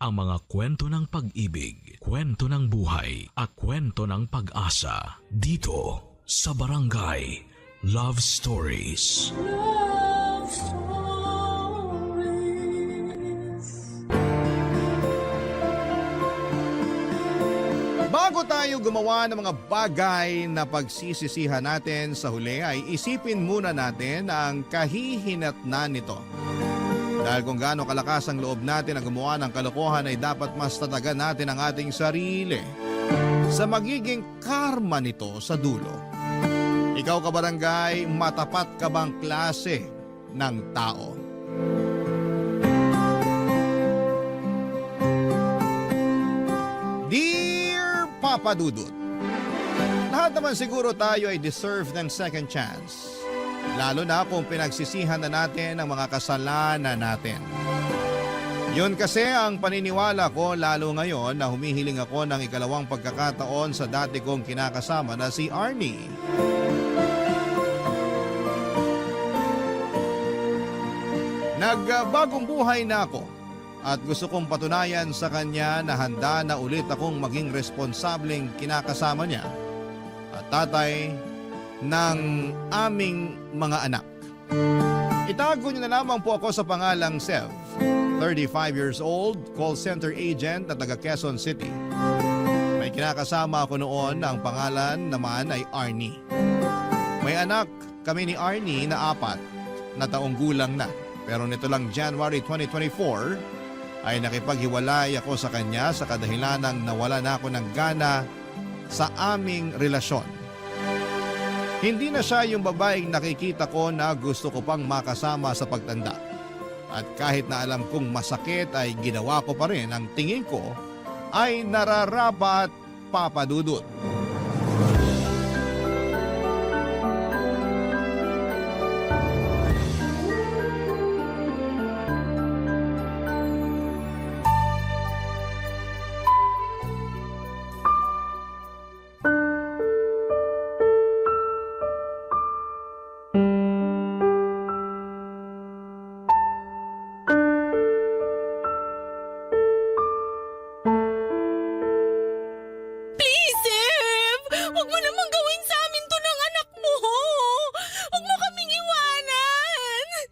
ang mga kwento ng pag-ibig, kwento ng buhay at kwento ng pag-asa dito sa Barangay Love Stories. Love Stories. Bago tayo gumawa ng mga bagay na pagsisisihan natin sa huli ay isipin muna natin ang kahihinatnan nito. Dahil kung gaano kalakas ang loob natin na gumawa ng kalokohan ay dapat mas tatagan natin ang ating sarili sa magiging karma nito sa dulo. Ikaw kabarangay, matapat ka bang klase ng tao? Dear Papa Dudut, lahat naman siguro tayo ay deserve ng second chance. Lalo na kung pinagsisihan na natin ang mga kasalanan natin. Yun kasi ang paniniwala ko lalo ngayon na humihiling ako ng ikalawang pagkakataon sa dati kong kinakasama na si Arnie. Nagbagong buhay na ako at gusto kong patunayan sa kanya na handa na ulit akong maging responsableng kinakasama niya at tatay ng aming mga anak. Itago niyo na lamang po ako sa pangalang Sev, 35 years old, call center agent na taga Quezon City. May kinakasama ako noon na ang pangalan naman ay Arnie. May anak kami ni Arnie na 4 na taong gulang na. Pero nito lang January 2024 ay nakipaghiwalay ako sa kanya sa kadahilanang nawala na ako ng gana sa aming relasyon. Hindi na siya yung babaeng nakikita ko na gusto ko pang makasama sa pagtanda. At kahit na alam kong masakit ay ginawa ko pa rin ang tingin ko ay nararapat, Papa Dudut.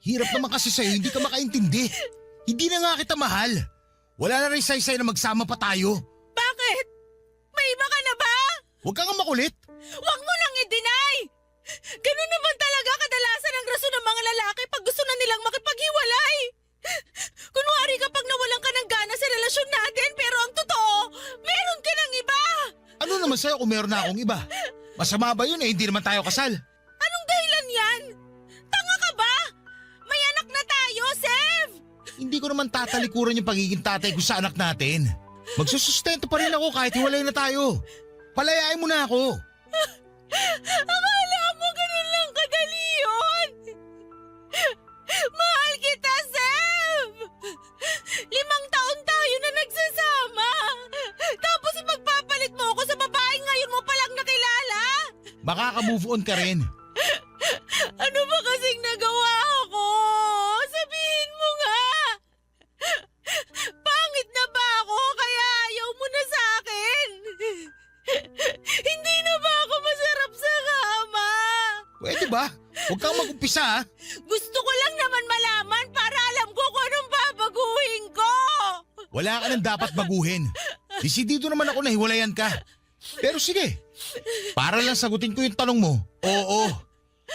Hirap naman kasi sa'yo, hindi ka makaintindi. Hindi na nga kita mahal. Wala na rin saysay na magsama pa tayo. Bakit? May iba ka na ba? Huwag ka nga makulit. Huwag mo nang i-deny! Ganun naman talaga kadalasan ang rason ng mga lalaki pag gusto na nilang makipaghiwalay. Kunwari kapag nawalan ka ng gana sa relasyon natin pero ang totoo, meron ka ng iba. Ano naman sa'yo kung meron na akong iba? Masama ba yun hindi naman tayo kasal? Anong dahilan yan? Tanga ka ba? May anak na tayo, Sev! Hindi ko naman tatalikuran yung pagiging tatay ko sa anak natin. Magsusustento pa rin ako kahit hiwalay na tayo. Palayain mo na ako. Akala mo ganun lang kadali yun? Mahal kita, Sev! 5 taon tayo na nagsasama. Tapos ipagpapalit mo ako sa babae ngayon mo palang nakilala? Makaka-move on ka rin. Ano ba kasing nagawa ko? Sabihin mo nga! Pangit na ba ako kaya ayaw mo na sa akin? Hindi na ba ako masarap sa kama? Pwede ba? Huwag kang mag-umpisa ha. Gusto ko lang naman malaman para alam ko kung anong babaguhin ko. Wala ka nang dapat baguhin. Desidido naman ako na hiwalayan ka. Pero sige, para lang sagutin ko yung tanong mo. Oo,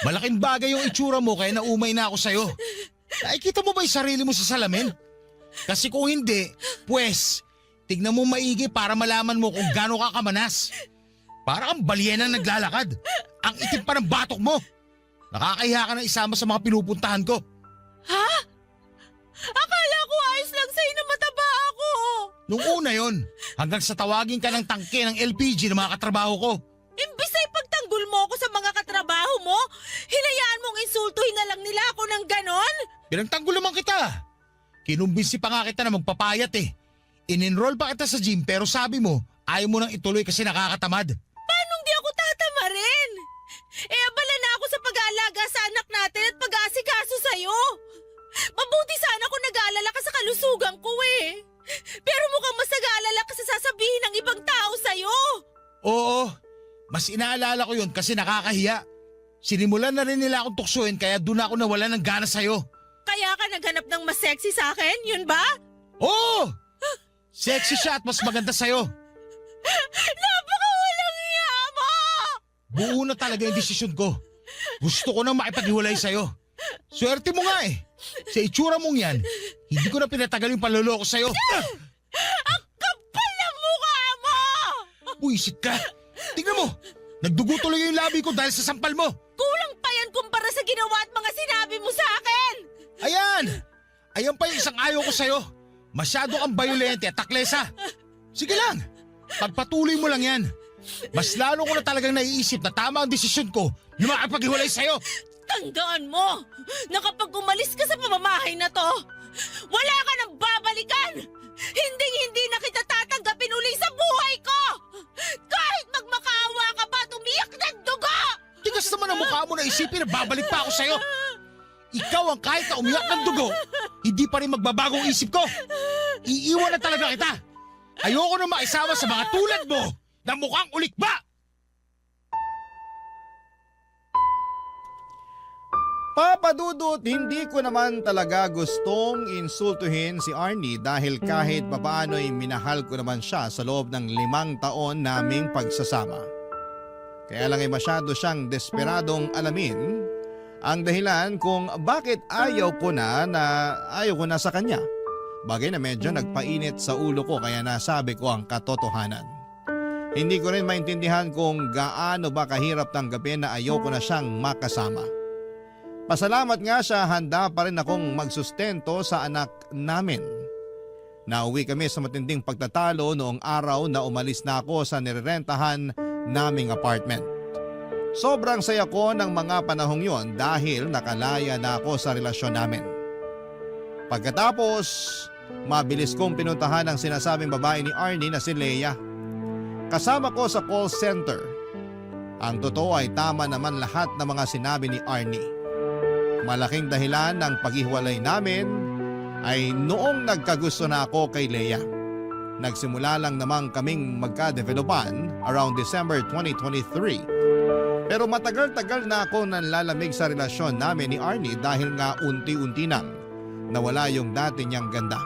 malaking bagay yung itsura mo kaya naumay na ako sa'yo. Nakikita mo ba yung sarili mo sa salamin? Kasi kung hindi, pues, tignan mo maigi para malaman mo kung gaano ka kamanas. Para kang balyenang naglalakad. Ang itim pa ng batok mo. Nakakahiya ka na isama sa mga pinupuntahan ko. Ha? Akala ko ayos lang sa'yo na mataba ako. Nung una yon, hanggang sa tawagin ka ng tangke ng LPG ng mga katrabaho ko. Imbis ay pagtanggol mo ako sa mga katrabaho mo, hinayaan mong insultuhin na lang nila ako ng ganon? Pinagtanggol naman kita. Kinumbinsi pa nga kita na magpapayat eh. In-enroll pa kita sa gym pero sabi mo, ayaw mo nang ituloy kasi nakakatamad. Paano di ako tatamarin? Abala na ako sa pag-aalaga sa anak natin at pag-aasikaso sa'yo. Mabuti sana kung nag-aalala ka sa kalusugan ko eh. Pero Oo, mas inaalala ko yun kasi nakakahiya. Sinimulan na rin nila akong tuksuin kaya doon ako nawala ng gana sa'yo. Kaya ka naghanap ng mas sexy sa akin? Yun ba? Oo! Sexy siya at mas maganda sa'yo. Napakawalang iya mo! Buo na talaga yung desisyon ko. Gusto ko nang makipaghiwalay sa'yo. Swerte mo nga eh. Sa itsura mong yan, hindi ko na pinatagal yung panloloko sa'yo. Ang kapal ng mukha mo! Buisit ka. Tingnan mo, nagdugo tuloy yung labi ko dahil sa sampal mo. Kulang pa yan kumpara sa ginawa at mga sinabi mo sa akin! Ayan! Ayan pa yung isang ayaw ko sa'yo. Masyado kang bayolente at taklesa. Sige lang, pagpatuloy mo lang yan. Mas lalo ko na talagang naiisip na tama ang desisyon ko na makipaghiwalay sa'yo. Tandaan mo na kapag umalis ka sa pamamahay na to, wala ka nang babalikan! Hinding-hindi na kita tatanggapin uli sa buhay ko! Kahit magmakaawa ka pa at umiyak ng dugo! Tigas naman ang mukha mo na isipin na babalik pa ako sa'yo. Ikaw ang kahit na umiyak ng dugo, hindi pa rin magbabagong isip ko. Iiwan na talaga kita. Ayoko na maisama sa mga tulad mo na mukhang ulikba. Papadudot, hindi ko naman talaga gustong insultuhin si Arnie dahil kahit papaano'y minahal ko naman siya sa loob ng 5 taon naming pagsasama. Kaya lang ay masyado siyang desperadong alamin ang dahilan kung bakit ayaw ko na sa kanya. Bagay na medyo nagpainit sa ulo ko kaya nasabi ko ang katotohanan. Hindi ko rin maintindihan kung gaano ba kahirap tanggapin na ayaw ko na siyang makasama. Pasalamat nga siya, handa pa rin akong magsustento sa anak namin. Nauwi kami sa matinding pagtatalo noong araw na umalis na ako sa nirerentahan naming apartment. Sobrang saya ko ng mga panahong yon dahil nakalaya na ako sa relasyon namin. Pagkatapos, mabilis kong pinuntahan ang sinasabing babae ni Arnie na si Leia. Kasama ko sa call center. Ang totoo ay tama naman lahat ng mga sinabi ni Arnie. Malaking dahilan ng paghiwalay namin ay noong nagkagusto na ako kay Leia. Nagsimula lang namang kaming magka-developan around December 2023. Pero matagal-tagal na ako nanlalamig sa relasyon namin ni Arnie dahil nga unti-unti nang nawala yung dati niyang ganda.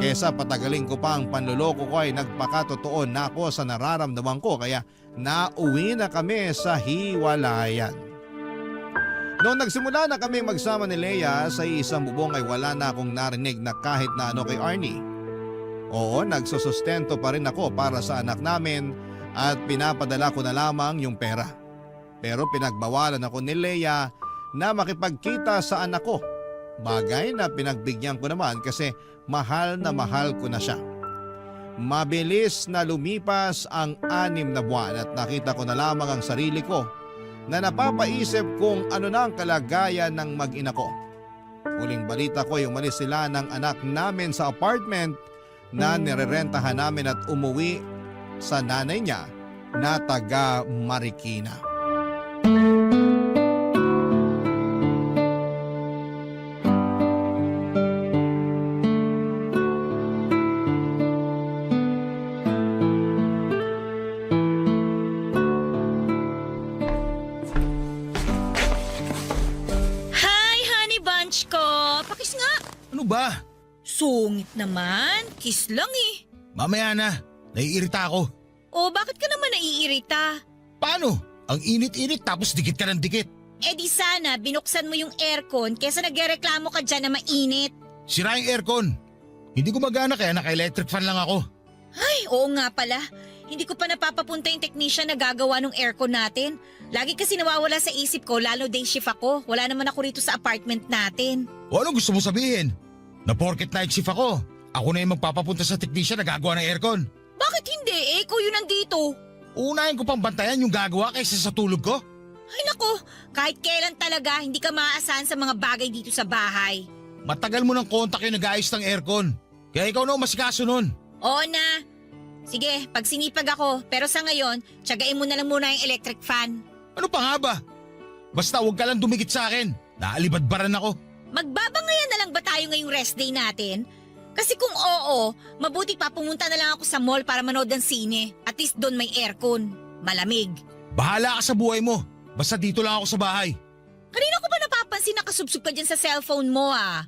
Kesa patagalin ko pa ang panloloko ko ay nagpakatotoo na ako sa nararamdaman ko kaya nauwi na kami sa hiwalayan. Noong nagsimula na kami magsama ni Leia sa isang bubong ay wala na akong narinig na kahit na ano kay Arnie. Oo, nagsusustento pa rin ako para sa anak namin at pinapadala ko na lamang yung pera. Pero pinagbawalan ako ni Leia na makipagkita sa anak ko. Bagay na pinagbigyan ko naman kasi mahal ko na siya. Mabilis na lumipas ang 6 na buwan at nakita ko na lamang ang sarili ko na napapaisip kung ano na ang kalagayan ng mag-ina ko. Huling balita ko ay umalis sila ng anak namin sa apartment na nirerentahan namin at umuwi sa nanay niya na taga Marikina. Ano ba? Sungit naman. Kiss lang eh. Mamaya na, naiirita ako. O bakit ka naman naiirita? Paano? Ang init-init tapos dikit ka ng dikit. Eh di sana binuksan mo yung aircon kesa nagrereklamo ka dyan na mainit. Sira yung aircon. Hindi gumagana kaya naka-electric fan lang ako. Ay, oo nga pala. Hindi ko pa napapapunta yung technician na gagawa ng aircon natin. Lagi kasi nawawala sa isip ko lalo day shift ako. Wala naman ako rito sa apartment natin. O anong gusto mo sabihin? Na porket night shift ako na yung magpapapunta sa technician na gagawa ng aircon. Bakit hindi? Eh, ikaw yun nandito. Uunahin ko pang bantayan yung gagawa kaysa sa tulog ko? Ay nako, kahit kailan talaga hindi ka maaasahan sa mga bagay dito sa bahay. Matagal mo ng kontak yung nag-aayos ng aircon. Kaya ikaw na umasikaso nun. Oo na. Sige, pag sinipag ako, pero sa ngayon, tiyagain mo na lang muna yung electric fan. Ano pa nga ba? Basta huwag ka lang dumikit sa akin. Naalibadbaran ako. Magbabangayan na lang ba tayo ngayong rest day natin? Kasi kung oo, mabuti pa pumunta na lang ako sa mall para manood ng sine. At At least doon may aircon. Malamig. Bahala ka sa buhay mo. Basta dito lang ako sa bahay. Kanina ko ba napapansin nakasubsog ka dyan sa cellphone mo ah?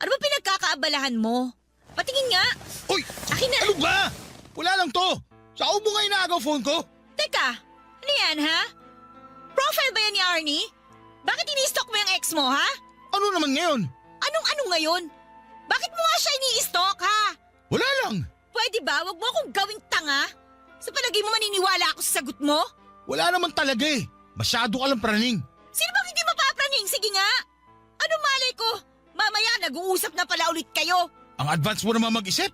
Ano ba pinagkakaabalahan mo? Patingin nga. Uy! Akin na. Ano ba? Wala lang to. Sa ubo nga inaagaw phone ko. Teka, ano yan ha? Profile ba yan ni Arnie? Bakit ini-stalk mo yung ex mo ha? Ano naman ngayon? Anong-ano ngayon? Bakit mo nga siya ini-stalk ha? Wala lang. Pwede ba? Huwag mo akong gawing tanga. Sa palagay mo maniniwala ako sa sagot mo? Wala naman talaga eh. Masyado ka lang praning. Sino bang hindi mapapraning? Sige nga. Ano malay ko? Mamaya nag-uusap na pala ulit kayo. Ang advance mo naman mag-isip.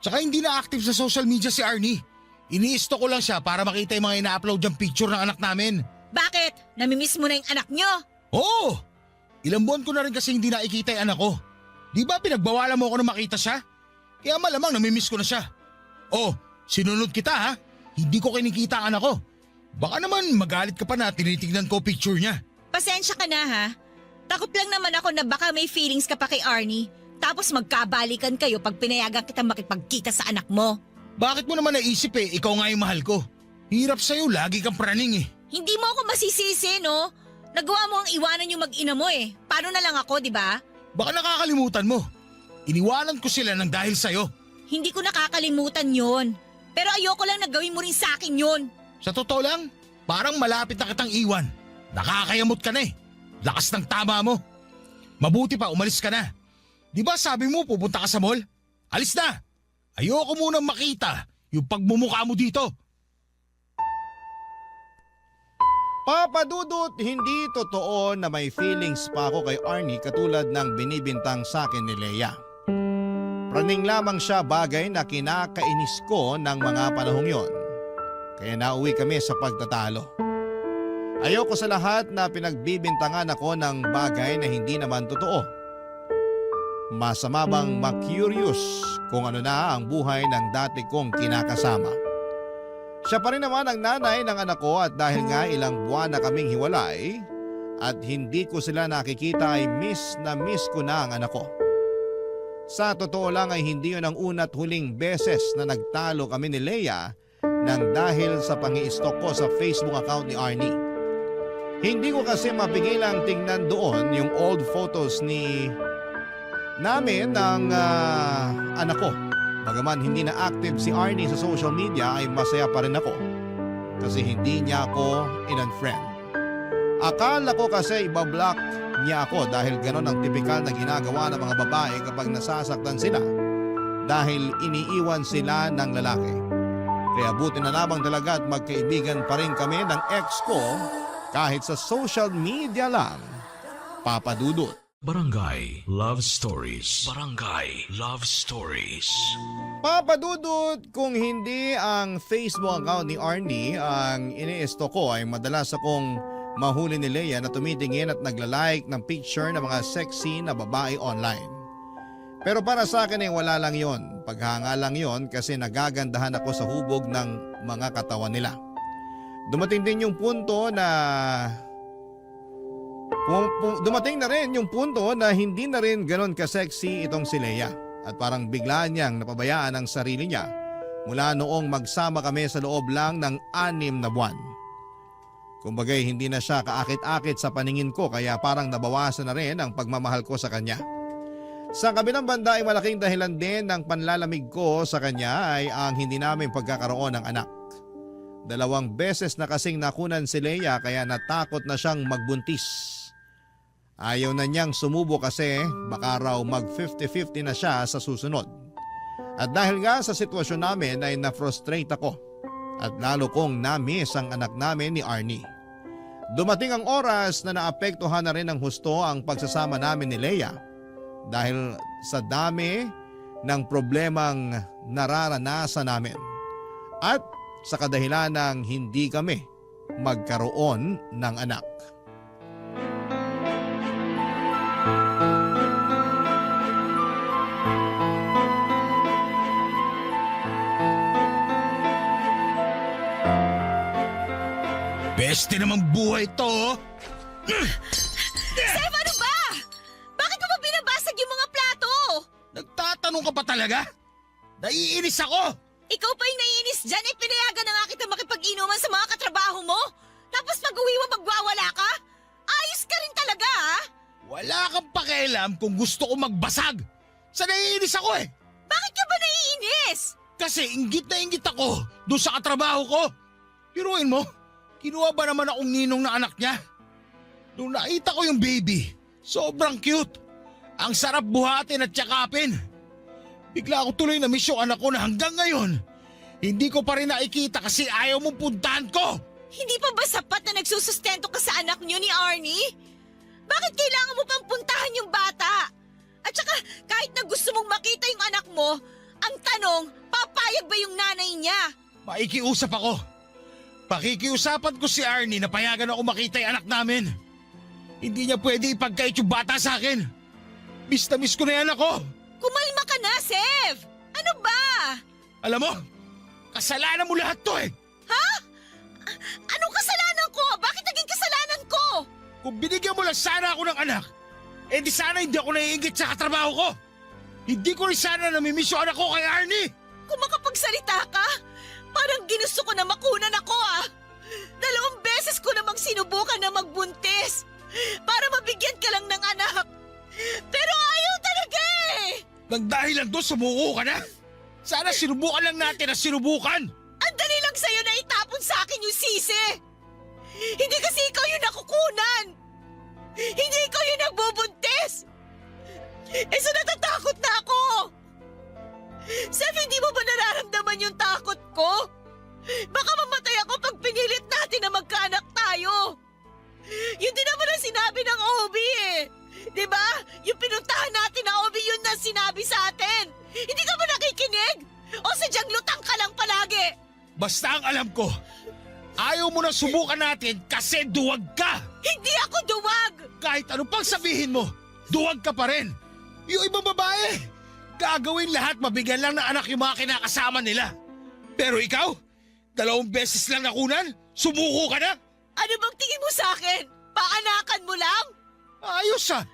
Tsaka hindi na active sa social media si Arnie. Ini-stalk ko lang siya para makita yung mga ina-upload yung picture ng anak namin. Bakit? Namimiss mo na yung anak nyo? Oo! Ilang buwan ko na rin kasi hindi nakikita yung anak ko. Di ba pinagbawalan mo ako na makita siya? Kaya malamang namimiss ko na siya. Oh, sinunod kita ha? Hindi ko kinikita ang anak ko. Baka naman magalit ka pa na tinitignan ko picture niya. Pasensya ka na ha. Takot lang naman ako na baka may feelings ka pa kay Arnie. Tapos magkabalikan kayo pag pinayagan kita makipagkita sa anak mo. Bakit mo naman naisip eh, ikaw nga yung mahal ko. Hirap sa'yo, lagi kang praning eh. Hindi mo ako masisisi no? Nagawa mo ang iwanan yung mag-ina mo eh. Paano na lang ako, di ba? Baka nakakalimutan mo. Iniwanan ko sila ng dahil sa'yo. Hindi ko nakakalimutan yon. Pero ayoko lang na gawin mo rin sa akin yon. Sa totoo lang, parang malapit na kitang iwan. Nakakayamot ka na eh. Lakas ng tama mo. Mabuti pa, umalis ka na. Di ba sabi mo pupunta ka sa mall? Alis na! Ayoko munang makita yung pagmumukha mo dito. Papa Dudut, hindi totoo na may feelings pa ako kay Arnie katulad ng binibintang sa akin ni Leia. Praning lamang siya bagay na kinakainis ko ng mga panahong yon. Kaya nauwi kami sa pagtatalo. Ayoko sa lahat na pinagbibintangan ako ng bagay na hindi naman totoo. Masama bang ma-curious kung ano na ang buhay ng dati kong kinakasama? Siya pa rin naman ang nanay ng anak ko at dahil nga ilang buwan na kaming hiwalay at hindi ko sila nakikita ay miss na miss ko na ang anak ko. Sa totoo lang ay hindi yun ang una't huling beses na nagtalo kami ni Leia nang dahil sa pangi-stalk ko sa Facebook account ni Arnie. Hindi ko kasi mapigilang tingnan doon yung old photos namin ng anak ko. Bagaman hindi na active si Arnie sa social media ay masaya pa rin ako kasi hindi niya ako in-unfriend. Akala ko kasi ibablock niya ako dahil ganon ang tipikal na ginagawa ng mga babae kapag nasasaktan sila dahil iniiwan sila ng lalaki. Kaya buti na lamang talaga at magkaibigan pa rin kami ng ex ko kahit sa social media lang. Papa Dudut. Barangay Love Stories. Barangay Love Stories. Papa Dudut, kung hindi ang Facebook account ni Arnie ang ini-stalk ko ay madalas akong mahuli ni Leia na tumitingin at nagla-like ng picture ng mga sexy na babae online. Pero para sa akin ay wala lang yon. Paghanga lang yon kasi nagagandahan ako sa hubog ng mga katawan nila. Dumating din yung punto na dumating na rin yung punto na hindi na rin ganon ka-sexy itong si Leia at parang bigla niyang napabayaan ang sarili niya mula noong magsama kami sa loob lang ng 6 na buwan. Kumbagay hindi na siya kaakit-akit sa paningin ko kaya parang nabawasan na rin ang pagmamahal ko sa kanya. Sa kabilang banda ay malaking dahilan din ng panlalamig ko sa kanya ay ang hindi namin pagkakaroon ng anak. 2 beses na kasing nakunan si Leia kaya natakot na siyang magbuntis. Ayaw na niyang sumubo kasi baka raw mag 50-50 na siya sa susunod. At dahil nga sa sitwasyon namin ay na-frustrate ako at lalo kong na-miss ang anak namin ni Arnie. Dumating ang oras na naapektuhan na rin ng husto ang pagsasama namin ni Leia dahil sa dami ng problemang nararanasan namin at sa kadahilan ng hindi kami magkaroon ng anak. Beste namang buhay to. Sef, ano ba? Bakit mo ba binabasag yung mga plato? Nagtatanong ka pa talaga? Naiinis ako. Ikaw pa yung naiinis dyan, pinayagan na nga kita makipag-inuman sa mga katrabaho mo. Tapos pag-uwi mo magwawala ka? Ayos ka rin talaga, ha? Wala kang pakialam kung gusto ko magbasag. Sa naiinis ako eh. Bakit ka ba naiinis? Kasi inggit na inggit ako doon sa katrabaho ko. Piruin mo, kinuha ba naman akong ninong na anak niya? Nung nakita ko yung baby, sobrang cute. Ang sarap buhatin at yakapin. Bigla ako tuloy na miss yung anak ko na hanggang ngayon, hindi ko pa rin nakikita kasi ayaw mong puntahan ko. Hindi pa ba sapat na nagsusustento ka sa anak niyo ni Arnie? Bakit kailangan mo pang puntahan yung bata? At saka, kahit na gusto mong makita yung anak mo, ang tanong, papayag ba yung nanay niya? Makikiusap ako. Pakikiusapan ko si Arnie na payagan ako makita yung anak namin. Hindi niya pwede ipagkait yung bata sa akin. Miss na miss ko na yung anak ko. Kumalma ka na, Sev! Ano ba? Alam mo, kasalanan mo lahat to eh. Ha? Anong kasalanan ko? Bakit naging kasalanan ko? Kung binigyan mo lang sana ako ng anak, di sana hindi ako naiingit sa katrabaho ko. Hindi ko rin sana namimiss yung anak ko kay Arnie. Kung makapagsalita ka, parang ginusto ko na makunan ako, ah. 2 beses ko namang sinubukan na magbuntis para mabigyan ka lang ng anak. Pero ayaw talaga eh! Nang dahil lang doon, sumuko ka na. Sana sinubukan lang natin na sinubukan. Ang dali lang sa'yo na itapon sa akin yung sisi. Hindi kasi ikaw yung nakukunan. Hindi ikaw yung nagbubuntis. So natatakot na ako. Sef, hindi mo ba nararamdaman yung takot ko? Baka mamatay ako pag pinilit natin na magkaanak tayo. Yun din naman ang sinabi ng OB eh. Diba? Yung pinuntahan natin na OB yun na sinabi sa atin. Hindi ka ba nakikinig? O sadyang lutang ka lang palagi? Basta ang alam ko, ayaw mo na subukan natin kasi duwag ka. Hindi ako duwag! Kahit ano pang sabihin mo, duwag ka pa rin. Yung ibang babae, gagawin lahat mabigyan lang ng anak yung mga kinakasama nila. Pero ikaw, 2 beses lang nakunan, sumuko ka na. Ano bang tingin mo sa akin? Paanakan mo lang? Ayos ah.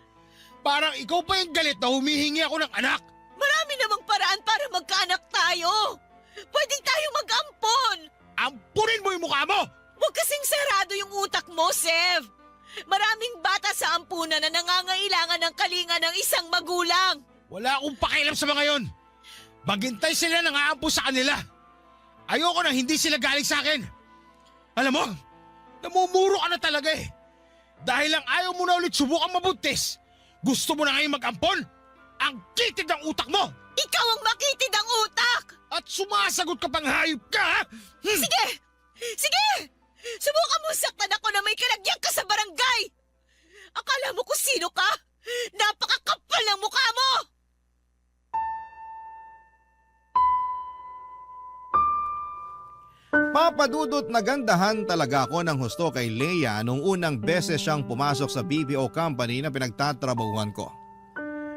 Parang ikaw pa yung galit na humihingi ako ng anak. Marami namang paraan para magkaanak tayo. Pwedeng tayo mag-ampon. Ampunin mo yung mukha mo! Huwag kasing sarado yung utak mo, Sev. Maraming bata sa ampunan na nangangailangan ng kalinga ng isang magulang. Wala akong pakialam sa mga yon. Maghintay sila nang aampo sa kanila. Ayoko na hindi sila galing sa akin. Alam mo, namumuro ka na talaga eh. Dahil lang ayaw mo na ulit subukan mabuntis. Gusto mo na ngayon mag-ampon? Ang kitid ng utak mo! Ikaw ang makitid ang utak! At sumasagot ka pang hayop ka, ha? Sige! Sige! Subukan mo saktan ako na may kalagyan ka sa barangay! Akala mo kung sino ka? Napakakapal ng mukha mo! Papadudot nagandahan talaga ako ng husto kay Leia nung unang beses siyang pumasok sa BPO company na pinagtatrabahuan ko.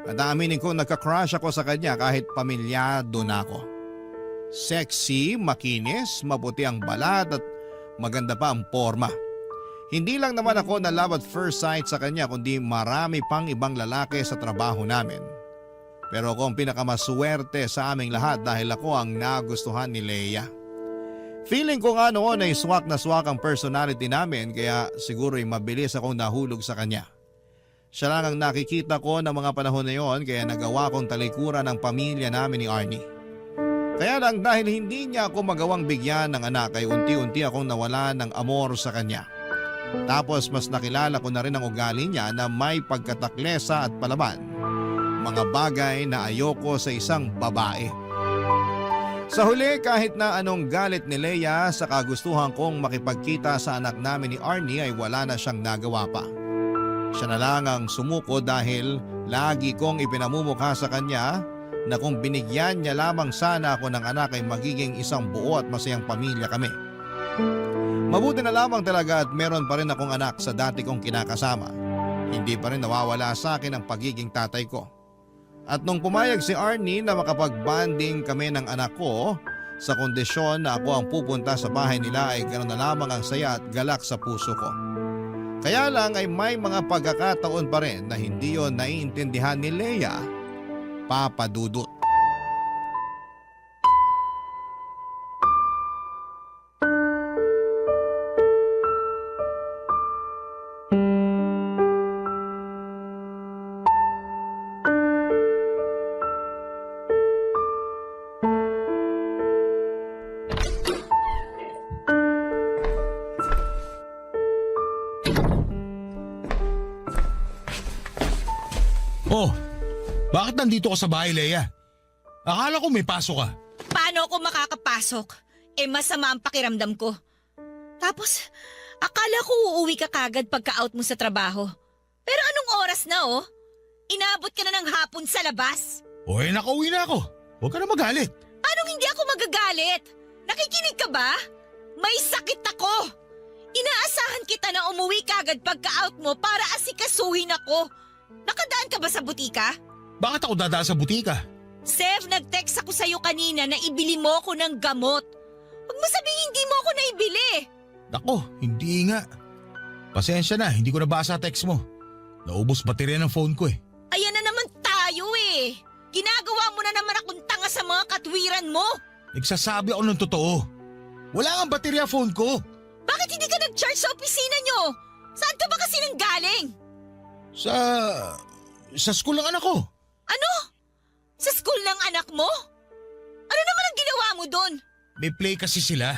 At aminin ko nagka-crush ako sa kanya kahit pamilyado na ako. Sexy, makinis, mabuti ang balat at maganda pa ang forma. Hindi lang naman ako na love at first sight sa kanya kundi marami pang ibang lalaki sa trabaho namin. Pero ako ang pinakamaswerte sa aming lahat dahil ako ang nagustuhan ni Leia. Feeling ko nga noon ay swak na swak ang personality namin kaya siguro'y mabilis akong nahulog sa kanya. Siya lang ang nakikita ko ng mga panahon na yon kaya nagawa kong talikuran ang pamilya namin ni Arnie. Kaya lang dahil hindi niya ako magawang bigyan ng anak ay unti-unti akong nawala ng amor sa kanya. Tapos mas nakilala ko na rin ang ugali niya na may pagkataklesa at palaban. Mga bagay na ayoko sa isang babae. Sa huli kahit na anong galit ni Leia sa kagustuhan kong makipagkita sa anak namin ni Arnie ay wala na siyang nagawa pa. Siya na lang ang sumuko dahil lagi kong ipinamumukha sa kanya na kung binigyan niya lamang sana ako ng anak ay magiging isang buo at masayang pamilya kami. Mabuti na lamang talaga at meron pa rin akong anak sa dati kong kinakasama. Hindi pa rin nawawala sa akin ang pagiging tatay ko. At nung pumayag si Arnie na makapag-bonding kami ng anak ko sa kondisyon na ako ang pupunta sa bahay nila ay ganoon na lamang ang saya at galak sa puso ko. Kaya lang ay may mga pagkakataon pa rin na hindi yon naiintindihan ni Leia, Papa Dudut. Bakit nandito ka sa bahay, Leia? Akala ko may pasok ka. Paano ako makakapasok? Masama ang pakiramdam ko. Tapos, akala ko uuwi ka kagad pagka-out mo sa trabaho. Pero anong oras na Inabot ka na ng hapon sa labas. Nakauwi na ako. Huwag ka na magalit. Anong hindi ako magagalit? Nakikinig ka ba? May sakit ako. Inaasahan kita na umuwi kagad pagka-out mo para asikasuhin ako. Nakadaan ka ba sa butika? Bakit ako dadaan sa butika? Sev, nag-text ako sa'yo kanina na ibili mo ako ng gamot. Huwag mo sabihin hindi mo ako naibili. Nako, hindi nga. Pasensya na, hindi ko nabasa text mo. Naubos baterya ng phone ko Ayan na naman tayo Ginagawa mo na naman akong tanga sa mga katwiran mo. Nagsasabi ako ng totoo. Wala nga baterya phone ko. Bakit hindi ka nag-charge sa opisina nyo? Saan ka ba kasi nanggaling? Sa school ng anak ko. Ano? Sa school ng anak mo? Ano naman ang ginawa mo doon? May play kasi sila.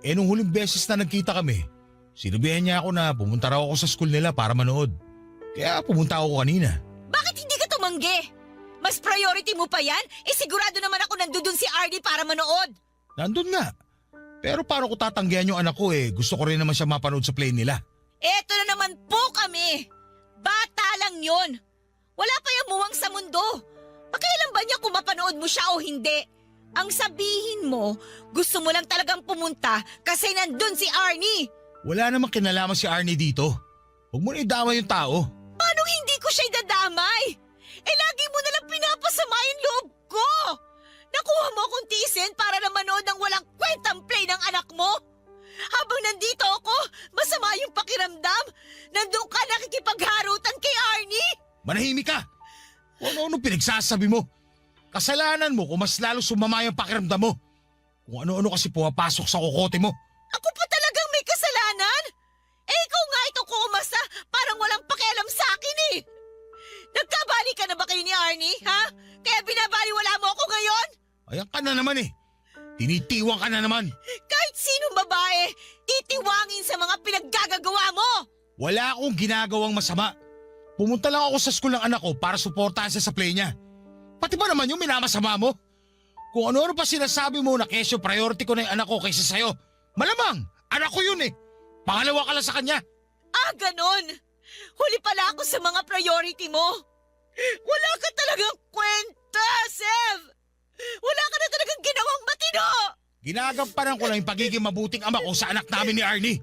Nung huling beses na nagkita kami, sinabihan niya ako na pumunta raw ako sa school nila para manood. Kaya pumunta ako kanina. Bakit hindi ka tumanggi? Mas priority mo pa yan? Sigurado naman ako nandun si Arnie para manood. Nandun nga. Pero paano ko tatanggihan yung anak ko Gusto ko rin naman siya mapanood sa play nila. Eto na naman po kami. Bata lang yon. Wala pa yung muwang sa mundo. Pakialam ba niya kung mapanood mo siya o hindi? Ang sabihin mo, gusto mo lang talagang pumunta kasi nandun si Arnie. Wala namang kinalaman si Arnie dito. Huwag mo na idama yung tao. Paano hindi ko siya idadamay? Lagi mo nalang pinapasama yung loob ko. Nakuha mo akong tisin para na manood ng walang kwentang play ng anak mo. Habang nandito ako, masama yung pakiramdam. Nandun ka nakikipagharutan kay Arnie. Manahimik ka! Kung ano-ano pinagsasabi mo. Kasalanan mo kung mas lalo sumama yung pakiramdam mo. Kung ano-ano kasi pumapasok sa kokote mo. Ako pa talagang may kasalanan? Ikaw nga ito ko umasa, parang walang pakialam sa akin Nagkabali ka na ba kayo ni Arnie, ha? Kaya binabaliwala mo ako ngayon? Ayan ka na naman Tinitiwang ka na naman. Kahit sinong babae, titiwangin sa mga pinaggagawa mo. Wala akong ginagawang masama. Pumunta lang ako sa school ng anak ko para suportahan siya sa play niya. Pati ba naman yung minamasama mo? Kung ano-ano pa sinasabi mo na kesyo priority ko na yung anak ko kaysa sa'yo. Malamang, anak ko yun Pangalawa ka lang sa kanya. Ganon. Huli pala ako sa mga priority mo. Wala ka talagang kwenta, Sev. Wala ka na talagang ginawang matino. Ginagampanan ko lang yung pagiging mabuting ama ko sa anak namin ni Arnie.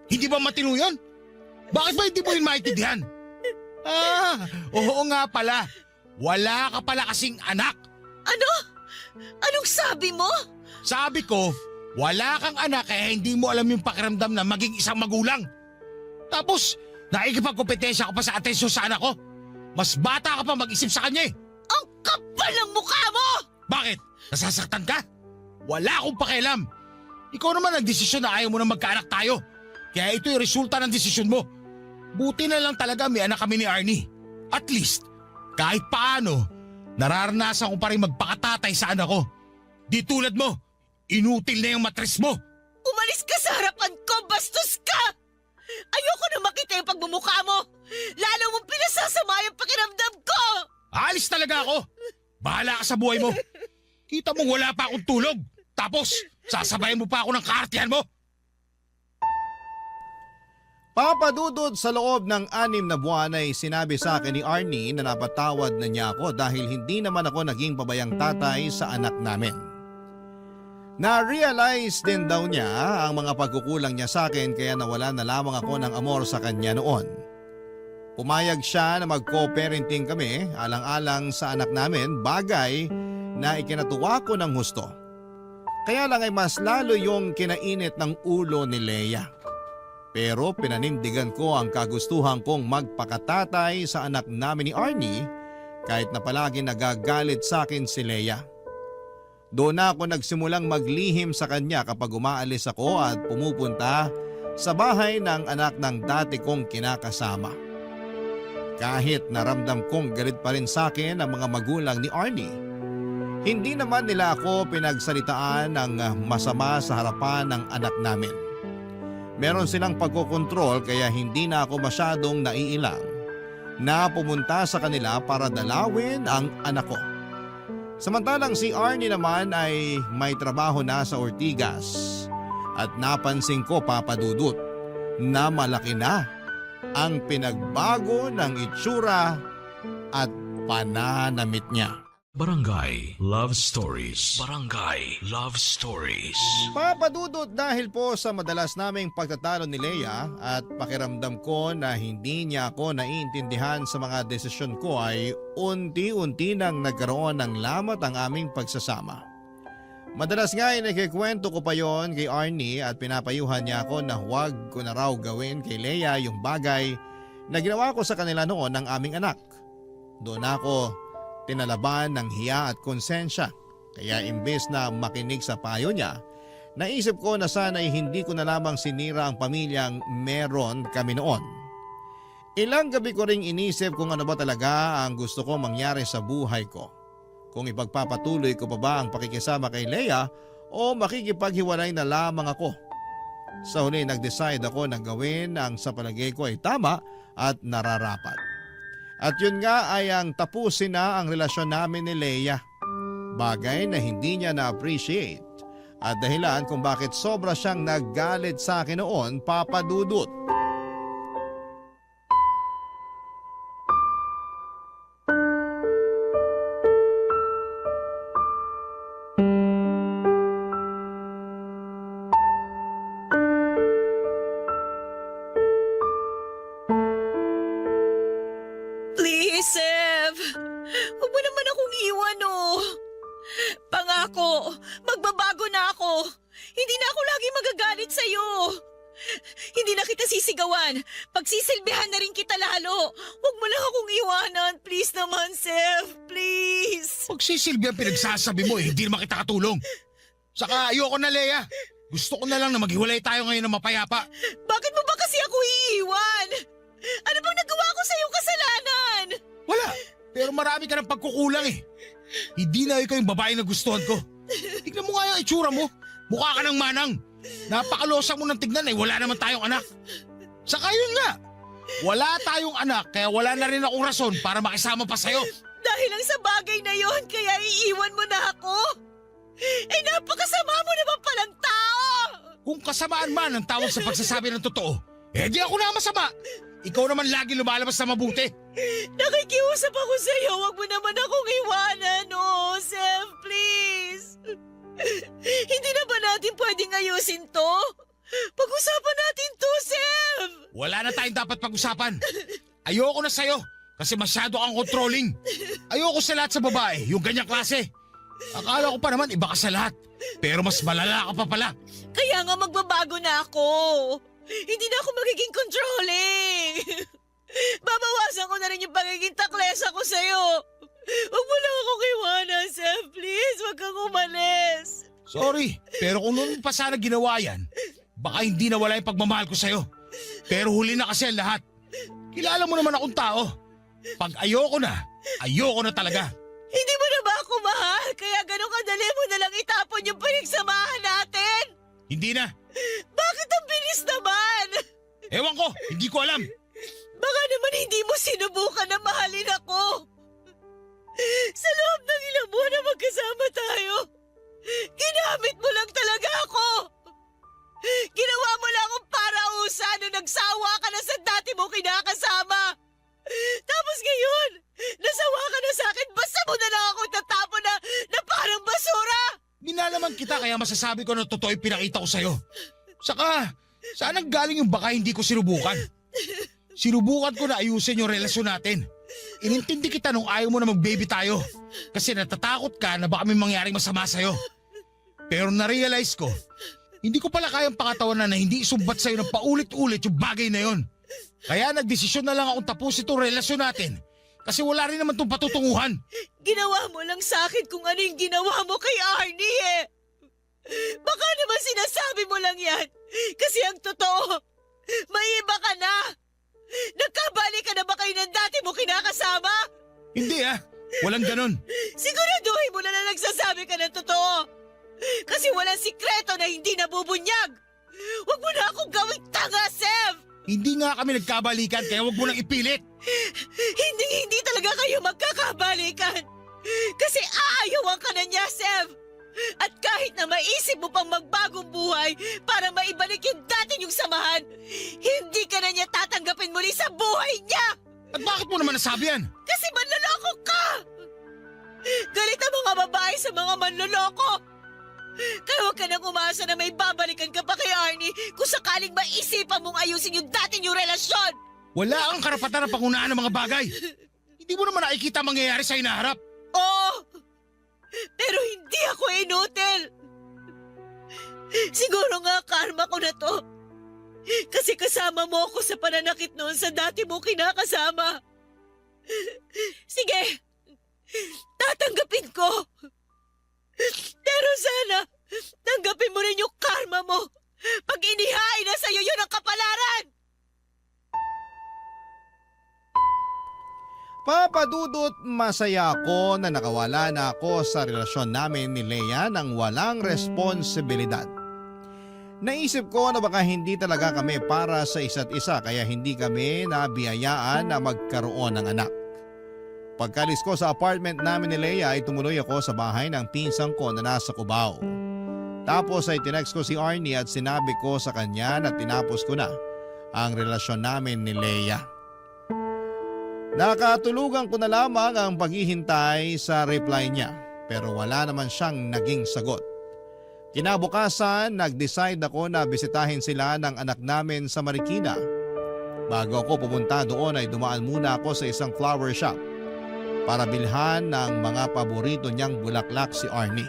Hindi ba matino yun? Bakit ba hindi mo yun maintindihan? Oo nga pala. Wala ka pala kasing anak. Ano? Anong sabi mo? Sabi ko, wala kang anak kaya hindi mo alam yung pakiramdam na maging isang magulang. Tapos, nakikipagkompetensya ka pa sa atensyon sa anak ko. Mas bata ka pa mag-isip sa kanya Ang kapal ng mukha mo! Bakit? Nasasaktan ka? Wala akong pakialam. Ikaw naman nagdesisyon na ayaw mo na magkaanak tayo. Kaya ito yung resulta ng desisyon mo. Buti na lang talaga may anak kami ni Arnie. At least, kahit paano, nararanasan ko pa rin magpakatatay sa anak ko. Di tulad mo, inutil na yung matres mo. Umalis ka sa harapan ko, bastos ka! Ayoko na makita yung pagmumukha mo! Lalo mong pinasasama yung pakiramdam ko! Alis talaga ako! Bahala ka sa buhay mo! Kita mo wala pa akong tulog! Tapos, sasabayan mo pa ako ng kaartihan mo! Papadudod sa loob ng 6 na buwan ay sinabi sa akin ni Arnie na napatawad na niya ako dahil hindi naman ako naging pabayang tatay sa anak namin. Na-realize din daw niya ang mga pagkukulang niya sa akin kaya nawala na lamang ako ng amor sa kanya noon. Pumayag siya na mag-co-parenting kami alang-alang sa anak namin, bagay na ikinatuwa ko ng husto. Kaya lang ay mas lalo yung kinainit ng ulo ni Leia. Pero pinanindigan ko ang kagustuhan kong magpakatatay sa anak namin ni Arnie kahit na palagi nagagalit sa akin si Leia. Doon na ako nagsimulang maglihim sa kanya kapag umaalis ako at pumupunta sa bahay ng anak ng dati kong kinakasama. Kahit naramdam kong galit pa rin sa akin ang mga magulang ni Arnie, hindi naman nila ako pinagsalitaan ng masama sa harapan ng anak namin. Meron silang pagkokontrol kaya hindi na ako masyadong naiilang na pumunta sa kanila para dalawin ang anak ko. Samantalang si Arnie naman ay may trabaho na sa Ortigas at napansin ko, Papa Dudut, na malaki na ang pinagbago ng itsura at pananamit niya. Barangay Love Stories. Barangay Love Stories. Papa Dudut, dahil po sa madalas naming pagtatalo ni Leia at pakiramdam ko na hindi niya ako naiintindihan sa mga desisyon ko, ay unti-unti nang nagkaroon ng lamat ang aming pagsasama. Madalas nga ay nakikwento ko pa yon kay Arnie at pinapayuhan niya ako na huwag ko na raw gawin kay Leia yung bagay na ginawa ko sa kanila noon ng aming anak. Doon ako tinalaban ng hiya at konsensya, kaya imbes na makinig sa payo niya, naisip ko na sana'y hindi ko na lamang sinira ang pamilyang meron kami noon. Ilang gabi ko ring inisip kung ano ba talaga ang gusto ko mangyari sa buhay ko. Kung ipagpapatuloy ko pa ba ang pakikisama kay Leia o makikipaghiwalay na lamang ako. Sa huli nag-decide ako na gawin ang sa palagay ko ay tama at nararapat. At yun nga ay ang tapusin na ang relasyon namin ni Leia. Bagay na hindi niya na-appreciate at dahilan kung bakit sobra siyang naggalit sa akin noon, Papa Dudut. Please, Sev. Huwag mo naman akong iwan, oh. Pangako, magbabago na ako. Hindi na ako lagi magagalit sa'yo. Hindi na kita sisigawan. Pagsisilbihan na rin kita lalo. Huwag mo lang akong iwanan. Please naman, Sev. Please. Pagsisilbi ang pinagsasabi mo hindi naman kita katulong. Saka ayoko na, Leia. Gusto ko na lang na maghiwalay tayo ngayon ng mapayapa. Bakit mo ba kasi ako iiwan? Ano bang nagawa ko sa iyong kasalanan? Wala, pero marami ka ng pagkukulang eh. Hindi na ikaw yung babae na gustuhan ko. Tignan mo nga yung itsura mo. Mukha ka ng manang. Napakalosa mo ng tignan eh, wala naman tayong anak. Saka yun nga, wala tayong anak kaya wala na rin akong rason para makisama pa sa'yo. Dahil lang sa bagay na yon, kaya iiwan mo na ako? Eh napakasama mo naman palang tao! Kung kasamaan man ang tawag sa pagsasabi ng totoo, eh di ako na masama. Ikaw naman lagi lumalabas na mabuti. Nakikiusap ako sa iyo, wag mo naman akong iwanan, oh, Sev, please. Hindi na ba natin pwedeng ayusin to? Pag-usapan natin to, Sev. Wala na tayong dapat pag-usapan. Ayoko na sa'yo kasi masyado kang controlling. Ayoko sa lahat sa babae, yung ganyang klase. Akala ko pa naman iba ka sa lahat, pero mas malala ka pa pala. Kaya nga magbabago na ako. Hindi na ako magiging controlling. Babawasan ko na rin yung pagiging taklesa ko sa'yo. Huwag mo lang akong iwanan, Sev. Please, huwag kang umalis. Sorry, pero kung noon pa sana ginawa yan, baka hindi na wala yung pagmamahal ko sa'yo. Pero huli na kasi ang lahat. Kilala mo naman akong tao. Pag ayoko na talaga. Hindi mo na ba ako mahal? Kaya ganun kadali mo na lang itapon yung pinagsamahan natin? Hindi na. Bakit ang bilis naman? Ewan ko, hindi ko alam. Baka naman hindi mo sinubukan na mahalin ako. Sa loob ng ilang buwan na magkasama tayo, ginamit mo lang talaga ako. Ginawa mo lang akong parausa nung nagsawa ka na sa dati mo kinakasama. Tapos ngayon, nasawa ka na sa akin, basta mo na lang ako tatapon na parang basura. Minalaman kita kaya masasabi ko na totoo yung pinakita ko sa'yo. Saka, saan ang galing yung baka hindi ko sinubukan? Sinubukan ko na ayusin yung relasyon natin. Inintindi kita nung ayaw mo na mag-baby tayo. Kasi natatakot ka na baka may mangyaring masama sa'yo. Pero na-realize ko, hindi ko pala kayang pakatawanan na hindi isumbat sa'yo ng paulit-ulit yung bagay na yon. Kaya nagdesisyon na lang akong tapusin itong relasyon natin. Kasi wala rin naman itong patutunguhan. Ginawa mo lang sa akin kung ano yung ginawa mo kay Arnie eh. Baka naman sinasabi mo lang yan. Kasi ang totoo, may iba ka na. Nagkabali ka na ba kayo ng dati mo kinakasama? Hindi walang ganon. Siguraduhin mo na nagsasabi ka ng totoo. Kasi walang sikreto na hindi nabubunyag. Huwag mo na akong gawing tanga, Sev. Hindi nga kami nagkabalikan kaya wag mo nang ipilit. Hindi talaga kayo magkakabalikan. Kasi aayawan ka na niya, Sev. At kahit na maisip mo pang magbagong buhay para maibalik yung dati niyong samahan, hindi ka na niya tatanggapin muli sa buhay niya! At bakit mo naman nasabi yan? Kasi manloloko ka! Galit ang mga babae sa mga manloloko! Kaya huwag ka nang umasa na may babalikan ka pa kay Arnie kung sakaling maisipan mong ayusin yung dati niyong relasyon! Wala kang karapatan na pangunaan ng mga bagay. Hindi mo naman nakikita mangyayari sa hinaharap. Oo! Pero hindi ako inutil! Siguro nga karma ko na to. Kasi kasama mo ako sa pananakit noon sa dati mo kinakasama. Sige, tatanggapin ko. Pero sana, tanggapin mo rin yung karma mo pag inihain na sa'yo yun ang kapalaran! Papadudot, masaya ako na nakawala na ako sa relasyon namin ni Lea nang walang responsibilidad. Naisip ko na baka hindi talaga kami para sa isa't isa kaya hindi kami nabiyayaan na magkaroon ng anak. Pagkalis ko sa apartment namin ni Lea ay tumuloy ako sa bahay ng pinsang ko na nasa Cubao. Tapos ay tinext ko si Arnie at sinabi ko sa kanya na tinapos ko na ang relasyon namin ni Lea. Nakatulugan ko na lamang ang paghihintay sa reply niya pero wala naman siyang naging sagot. Kinabukasan, nag-decide ako na bisitahin sila ng anak namin sa Marikina. Bago ako pumunta doon ay dumaan muna ako sa isang flower shop para bilhan ng mga paborito niyang bulaklak si Arnie.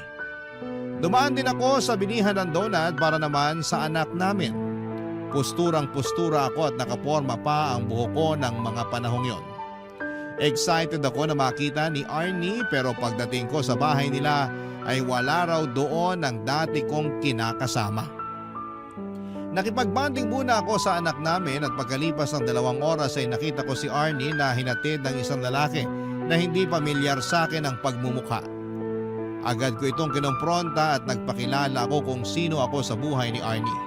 Dumaan din ako sa bilihan ng donut para naman sa anak namin. Pusturang-pustura ako at nakaporma pa ang buhok ko ng mga panahong yon. Excited ako na makita ni Arnie pero pagdating ko sa bahay nila ay wala raw doon ang dati kong kinakasama. Nakipagbanding muna ako sa anak namin at pagkalipas ng 2 oras ay nakita ko si Arnie na hinatid ng isang lalaki na hindi pamilyar sa akin ang pagmumukha. Agad ko itong kinompronta at nagpakilala ako kung sino ako sa buhay ni Arnie.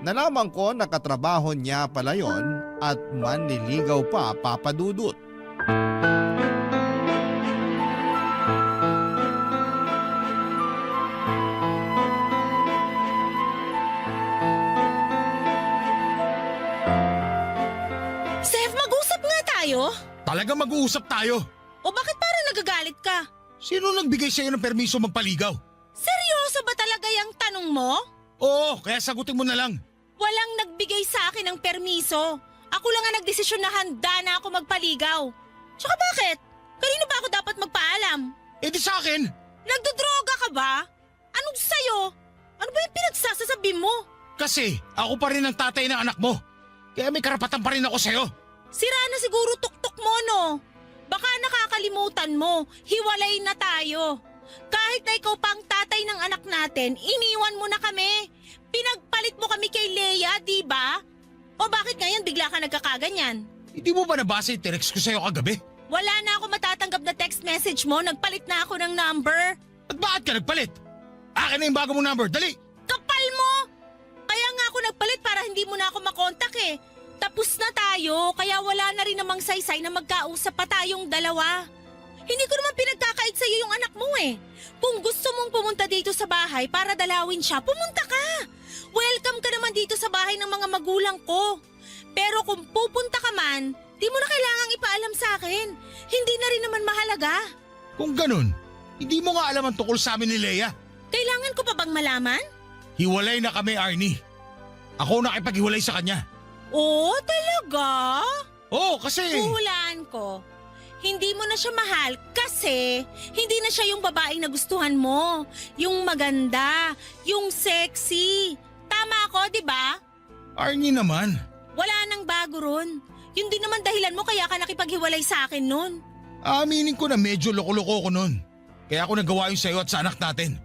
Nalaman ko na katrabaho niya pala yon at manliligaw pa, papadudot. Sef, mag-usap nga tayo. Talaga mag-uusap tayo. O bakit parang nagagalit ka? Sino nagbigay sa'yo ng permiso magpaligaw? Seryoso ba talaga yung tanong mo? Oo, kaya sagutin mo na lang. Walang nagbigay sa akin ng permiso. Ako lang ang nagdesisyon na handa na ako magpaligaw. Tsaka bakit? Kanino ba ako dapat magpaalam? Eh di sa akin. Nagdodroga ka ba? Anong sa'yo? Ano ba yung pinagsasasabi mo? Kasi ako pa rin ang tatay ng anak mo. Kaya may karapatan pa rin ako sa'yo. Sira na siguro tuktok mo, no? Baka nakakalimutan mo, hiwalay na tayo. Kahit na ikaw pa ang tatay ng anak natin, iniwan mo na kami. Pinagpalit mo kami kay Lea, di ba? O bakit ngayon bigla ka nagkakaganyan? Hindi mo ba nabasa yung text ko sa'yo kagabi? Wala na ako matatanggap na text message mo, nagpalit na ako ng number. At bakit ka nagpalit? Akin na yung bago mong number, dali! Kapal mo! Kaya nga ako nagpalit para hindi mo na ako makontak eh. Tapos na tayo, kaya wala na rin namang saysay na magkausap pa tayong dalawa. Hindi ko naman pinagkakait sa'yo yung anak mo eh. Kung gusto mong pumunta dito sa bahay para dalawin siya, pumunta ka. Welcome ka naman dito sa bahay ng mga magulang ko. Pero kung pupunta ka man, di mo na kailangang ipaalam sa akin. Hindi na rin naman mahalaga. Kung ganun, hindi mo nga alam ang tukol sa amin ni Lea. Kailangan ko pa bang malaman? Hiwalay na kami, Arnie. Ako nakipaghiwalay sa kanya. Oo, talaga? Oo, kasi... Huhulaan ko. Hindi mo na siya mahal kasi hindi na siya yung babaeng nagustuhan mo. Yung maganda, yung sexy. Tama ako, di ba? Arnie naman. Wala nang bago ron. Yun din naman dahilan mo kaya ka nakipaghiwalay sa akin nun. Aminin ko na medyo loko-loko ko nun. Kaya ako nagawa yung sa'yo at sa anak natin.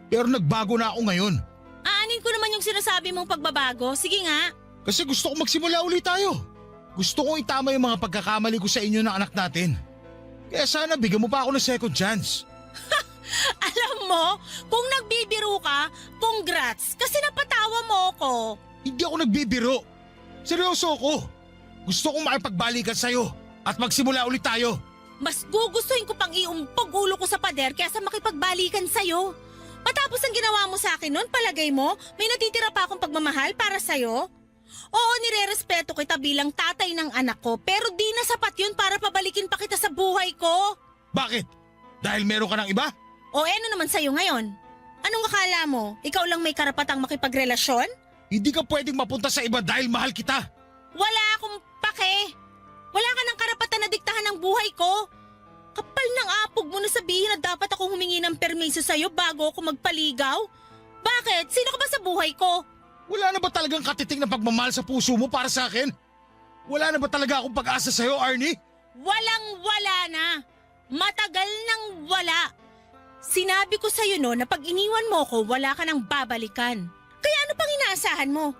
Pero nagbago na ako ngayon. Aanin ko naman yung sinasabi mong pagbabago. Sige nga. Kasi gusto ko magsimula ulit tayo. Gusto kong itama yung mga pagkakamali ko sa inyo ng anak natin. Kaya sana bigyan mo pa ako ng second chance. Alam mo, kung nagbibiro ka, congrats kasi napatawa mo ako. Hindi ako nagbibiro. Seryoso ako. Gusto kong makipagbalikan sa'yo at magsimula ulit tayo. Mas gugustuhin ko pang iumpog ulo ko sa pader kaysa makipagbalikan sa'yo. Matapos ang ginawa mo sa akin noon, palagay mo, may natitira pa akong pagmamahal para sa'yo? Oo, nirerespeto kita bilang tatay ng anak ko, pero di na sapat yun para pabalikin pa kita sa buhay ko. Bakit? Dahil meron ka ng iba? O ano naman sa'yo ngayon? Anong akala mo? Ikaw lang may karapatang makipagrelasyon? Hindi ka pwedeng mapunta sa iba dahil mahal kita. Wala akong pake. Wala ka ng karapatan na diktahan ng buhay ko. Kapal ng apog mo na sabihin na dapat akong humingi ng permiso sa'yo bago ako magpaligaw? Bakit? Sino ka ba sa buhay ko? Wala na ba talagang katiting na pagmamahal sa puso mo para sa akin? Wala na ba talaga akong pag-asa sa'yo, Arnie? Walang-wala na. Matagal nang wala. Sinabi ko sa'yo no na pag iniwan mo ko, wala ka nang babalikan. Kaya ano pang inaasahan mo?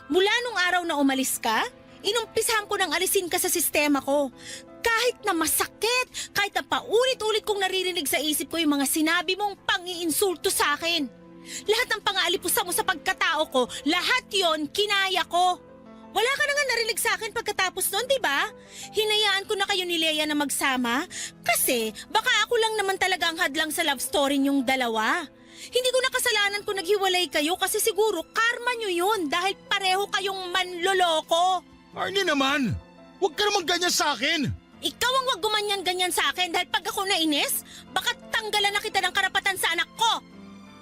Mula nung araw na umalis ka, inumpisahan ko nang alisin ka sa sistema ko. Kahit na masakit, kahit na paulit-ulit kong naririnig sa isip ko yung mga sinabi mong pang-iinsulto sa akin. Lahat ng pang-aalipusta mo sa pagkatao ko, lahat yon kinaya ko. Wala ka na nga narinig sa akin pagkatapos nun, di ba? Hinayaan ko na kayo ni Leia na magsama kasi baka ako lang naman talaga ang hadlang sa love story niyong dalawa. Hindi ko na kasalanan kung naghiwalay kayo kasi siguro karma niyo yun dahil pareho kayong manloloko. Arnie naman, huwag ka naman ganyan sa akin. Ikaw ang wag gumanyan-ganyan sa akin dahil pag ako nainis, baka tanggalan na kita ng karapatan sa anak ko.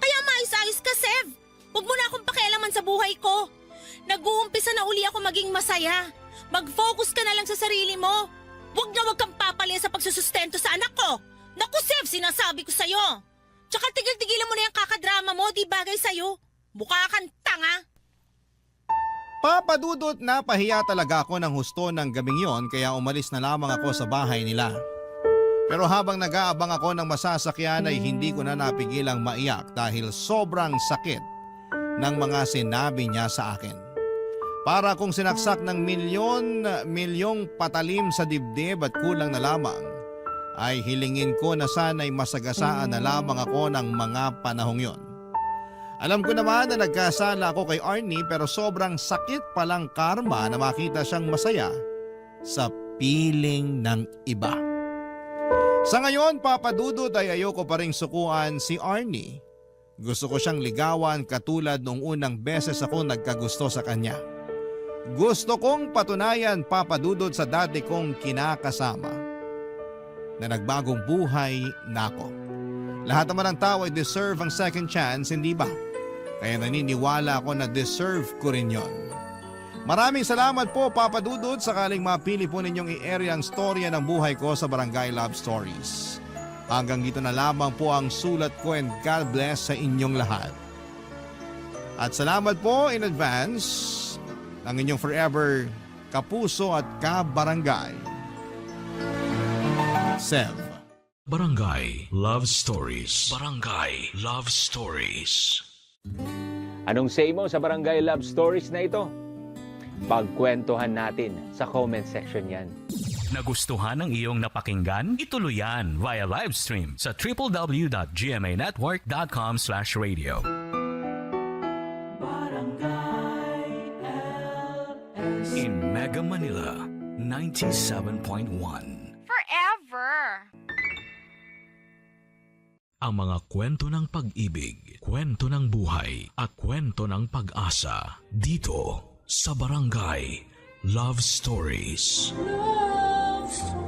Kaya maayos-ayos ka, Sev. Huwag mo na akong pakialaman sa buhay ko. Nag-uumpisa na uli ako maging masaya. Mag-focus ka na lang sa sarili mo. Huwag na huwag kang papalya sa pagsusustento sa anak ko. Naku, Sev, sinasabi ko sa'yo. Tsaka tigil-tigilan mo na yung kakadrama mo, di bagay sa'yo. Mukha kang tanga. Papadudot na pahiya talaga ako ng husto ng gabing yon kaya umalis na lamang ako sa bahay nila. Pero habang nag-aabang ako ng masasakyan ay hindi ko na napigilang maiyak dahil sobrang sakit ng mga sinabi niya sa akin. Para kung sinaksak ng milyong patalim sa dibdib at kulang na lamang, ay hilingin ko na sana'y masagasaan na lamang ako ng mga panahong yon. Alam ko naman na nagkasala ako kay Arnie pero sobrang sakit palang karma na makita siyang masaya sa piling ng iba. Sa ngayon, papadudod ay ayoko pa ring sukuan si Arnie. Gusto ko siyang ligawan katulad nung unang beses ako nagkagusto sa kanya. Gusto kong patunayan papadudod sa dati kong kinakasama na nagbagong buhay na ako. Lahat naman ng tao ay deserve ang second chance, hindi ba? Kaya naniniwala ako na deserve ko rin yon. Maraming salamat po Papa Dudut sakaling mapili po ninyong i-air ang storya ng buhay ko sa Barangay Love Stories. Hanggang dito na lamang po ang sulat ko and God bless sa inyong lahat. At salamat po in advance ng inyong forever kapuso at kabarangay, Sev. Barangay Love Stories. Barangay Love Stories. Anong say mo sa Barangay Love Stories na ito? Pagkwentuhan natin sa comment section yan. Nagustuhan ng iyong napakinggan? Ituloy yan via live stream sa www.gmanetwork.com/radio. In Mega Manila, 97.1. Forever. Ang mga kwento ng pag-ibig, kwento ng buhay, at kwento ng pag-asa dito sa Barangay Love Stories. Love Stories.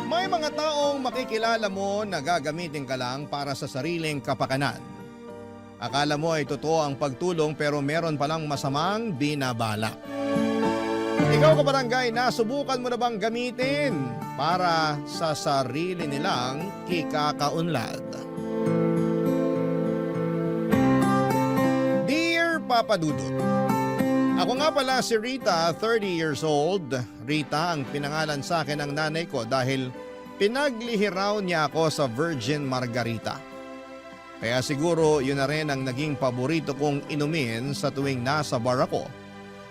May mga taong makikilala mo na gagamitin ka lang para sa sariling kapakanan. Akala mo ay totoo ang pagtulong pero meron palang masamang binabalak. Ikaw kabarangay, nasubukan mo na bang gamitin para sa sarili nilang ikakaunlad? Dear Papa Dudut, ako nga pala si Rita, 30 years old. Rita ang pinangalan sa akin ng nanay ko dahil pinaglihiraw niya ako sa Virgin Margarita. Kaya siguro yun na rin ang naging paborito kong inumin sa tuwing nasa bar ako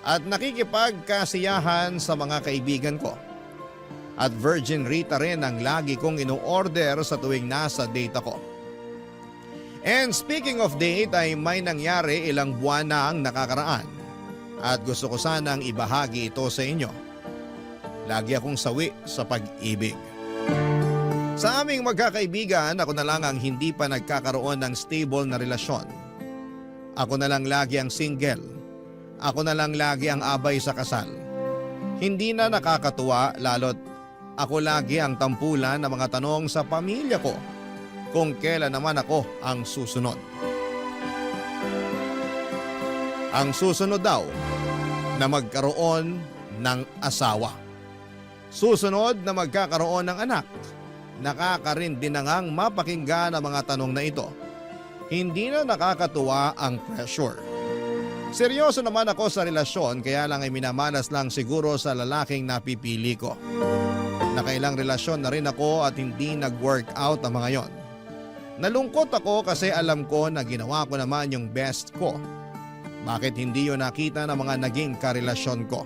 at nakikipagkasiyahan sa mga kaibigan ko. At Virgin Rita rin ang lagi kong ino-order sa tuwing nasa date ako. And speaking of date ay may nangyari ilang buwan na ang nakakaraan. At gusto ko sanang ibahagi ito sa inyo. Lagi akong sawi sa pag-ibig. Sa aming magkakaibigan, ako na lang ang hindi pa nagkakaroon ng stable na relasyon. Ako na lang lagi ang single. Ako na lang lagi ang abay sa kasal. Hindi na nakakatuwa lalo't ako lagi ang tampulan ng mga tanong sa pamilya ko kung kailan naman ako ang susunod. Ang susunod daw na magkaroon ng asawa. Susunod na magkakaroon ng anak. Nakakarin din na ngang mapakinggan ang mga tanong na ito. Hindi na nakakatuwa ang pressure. Seryoso naman ako sa relasyon kaya lang ay minamalas lang siguro sa lalaking napipili ko. Nakailang relasyon na rin ako at hindi nag-work out ang mga yon. Nalungkot ako kasi alam ko na ginawa ko naman yung best ko. Bakit hindi yun nakita ng mga naging karelasyon ko?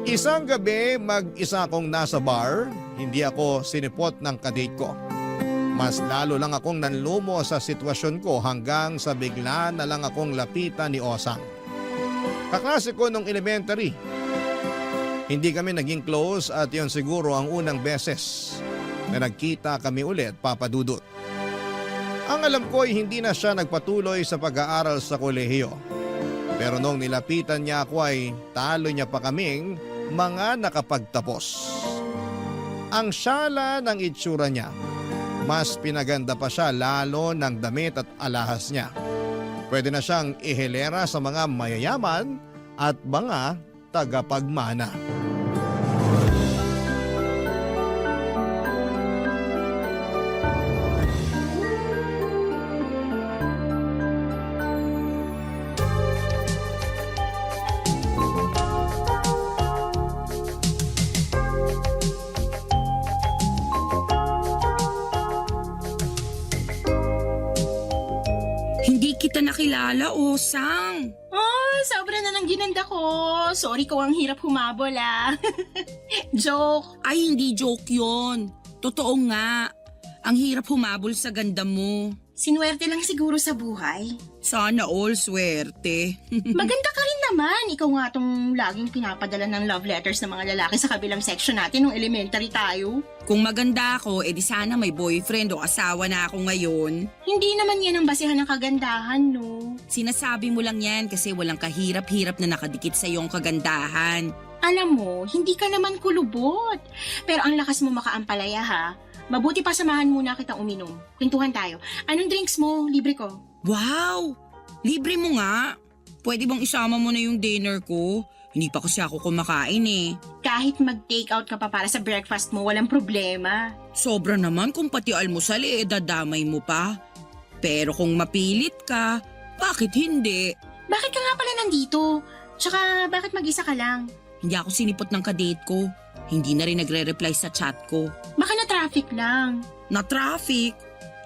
Isang gabi mag-isa akong nasa bar, hindi ako sinipot ng kadate ko. Mas lalo lang akong nanlumo sa sitwasyon ko hanggang sa bigla na lang akong lapitan ni Osang. Kaklase ko nung elementary. Hindi kami naging close at yon siguro ang unang beses na nagkita kami ulit, Papa Dudut. Ang alam ko ay hindi na siya nagpatuloy sa pag-aaral sa kolehiyo. Pero nung nilapitan niya ako ay talo niya pa kaming mga nakapagtapos. Ang syala ng itsura niya, mas pinaganda pa siya lalo ng damit at alahas niya. Pwede na siyang ihilera sa mga mayayaman at mga tagapagmana. Hindi kita nakilala, Osang. Oh, sobra na ng ginanda ko. Sorry ko ang hirap humabol Joke. Ay, hindi joke yon. Totoo nga. Ang hirap humabol sa ganda mo. Sinuwerte lang siguro sa buhay. Sana all swerte. Maganda ka rin naman. Ikaw nga tong laging pinapadala ng love letters ng mga lalaki sa kabilang section natin nung elementary tayo. Kung maganda ako, edi sana may boyfriend o asawa na ako ngayon. Hindi naman yan ang basihan ng kagandahan, no? Sinasabi mo lang yan kasi walang kahirap-hirap na nakadikit sa iyong kagandahan. Alam mo, hindi ka naman kulubot. Pero ang lakas mo makaampalaya ha. Mabuti pa samahan muna kitang uminom. Kwentuhan tayo. Anong drinks mo? Libre ko. Wow! Libre mo nga. Pwede bang isama mo na yung dinner ko? Hindi pa kasi ako kumakain eh. Kahit mag-take out ka pa para sa breakfast mo, walang problema. Sobra naman kung pati almusal dadamay mo pa. Pero kung mapilit ka, bakit hindi? Bakit ka nga pala nandito? Tsaka bakit mag-isa ka lang? Hindi ako sinipot ng kadate ko. Hindi na rin nagre-reply sa chat ko. Baka na-traffic lang. Na-traffic?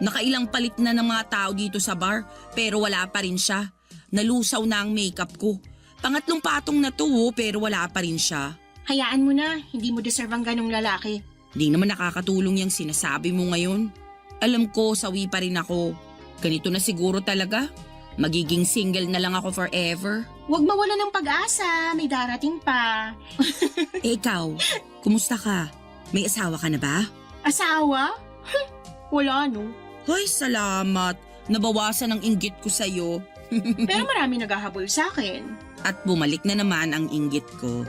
Nakailang palit na ng mga tao dito sa bar pero wala pa rin siya. Nalusaw na ang makeup ko. Pangatlong patong na to pero wala pa rin siya. Hayaan mo na, hindi mo deserve ang ganong lalaki. Di naman nakakatulong yung sinasabi mo ngayon. Alam ko, sawi pa rin ako. Ganito na siguro talaga. Magiging single na lang ako forever. Huwag mawala ng pag-asa, may darating pa. Ikaw, kumusta ka? May asawa ka na ba? Asawa? Wala no. Hoy, salamat. Nabawasan ang inggit ko sa'yo. Pero marami naghahabol sa akin. At bumalik na naman ang inggit ko.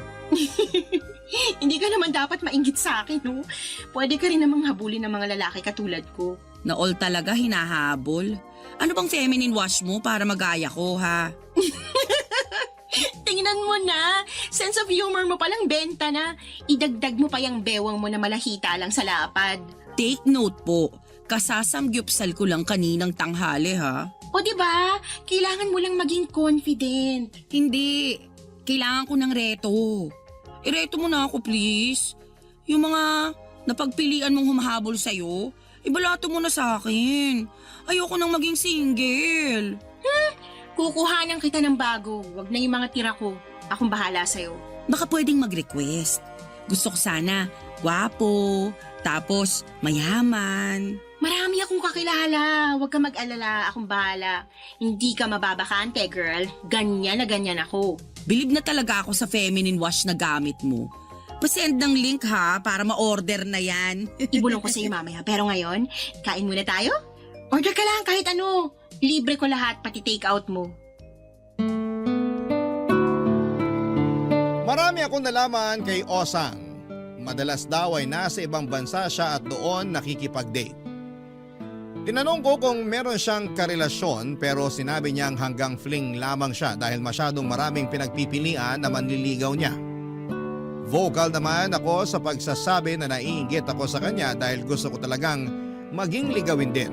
Hindi ka naman dapat mainggit sa akin, no? Pwede ka rin namang habulin ng mga lalaki katulad ko. Na all talaga hinahabol. Ano bang feminine wash mo para magaya ko, ha? Tingnan mo na, sense of humor mo palang benta na. Idagdag mo pa yung bewang mo na malahita lang sa lapad. Take note po, kasasamgyupsal ko lang kaninang tanghali, ha? O diba, kailangan mo lang maging confident. Hindi, kailangan ko ng reto. Ireto mo na ako, please. Yung mga napagpilian mong humahabol sa'yo, ibalato mo na sa akin. Ayoko nang maging single. Kukuhanan kita ng bago. Wag na yung mga tira ko. Akong bahala sa'yo. Baka pwedeng mag-request. Gusto ko sana gwapo, tapos mayaman. Marami akong kakilala. Huwag ka mag-alala. Akong bahala. Hindi ka mababakante, girl. Ganyan na ganyan ako. Bilib na talaga ako sa feminine wash na gamit mo. Pasend ng link ha, para ma-order na yan. Ibulong ko sa'yo mamaya. Pero ngayon, kain muna tayo? Order ka lang kahit ano. Libre ko lahat, pati take out mo. Marami akong nalaman kay Osang. Madalas daw ay nasa ibang bansa siya at doon nakikipag-date. Tinanong ko kung meron siyang karelasyon pero sinabi niyang hanggang fling lamang siya dahil masyadong maraming pinagpipilian na manliligaw niya. Vocal naman ako sa pagsasabi na naiinggit ako sa kanya dahil gusto ko talagang maging ligawin din.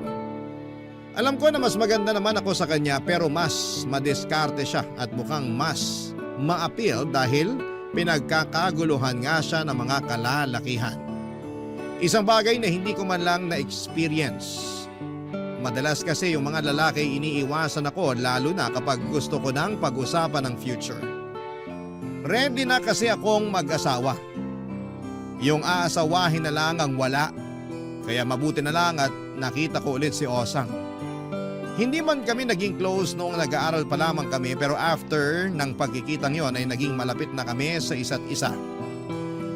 Alam ko na mas maganda naman ako sa kanya pero mas madiskarte siya at mukhang mas ma-appeal dahil pinagkakaguluhan nga siya ng mga kalalakihan. Isang bagay na hindi ko man lang na-experience. Madalas kasi yung mga lalaki iniiwasan ako lalo na kapag gusto ko nang pag-usapan ng future. Ready na kasi akong mag-asawa. Yung aasawahin na lang ang wala. Kaya mabuti na lang at nakita ko ulit si Osang. Hindi man kami naging close noong nag-aaral pa lamang kami pero after ng pagkikitang yon ay naging malapit na kami sa isa't isa.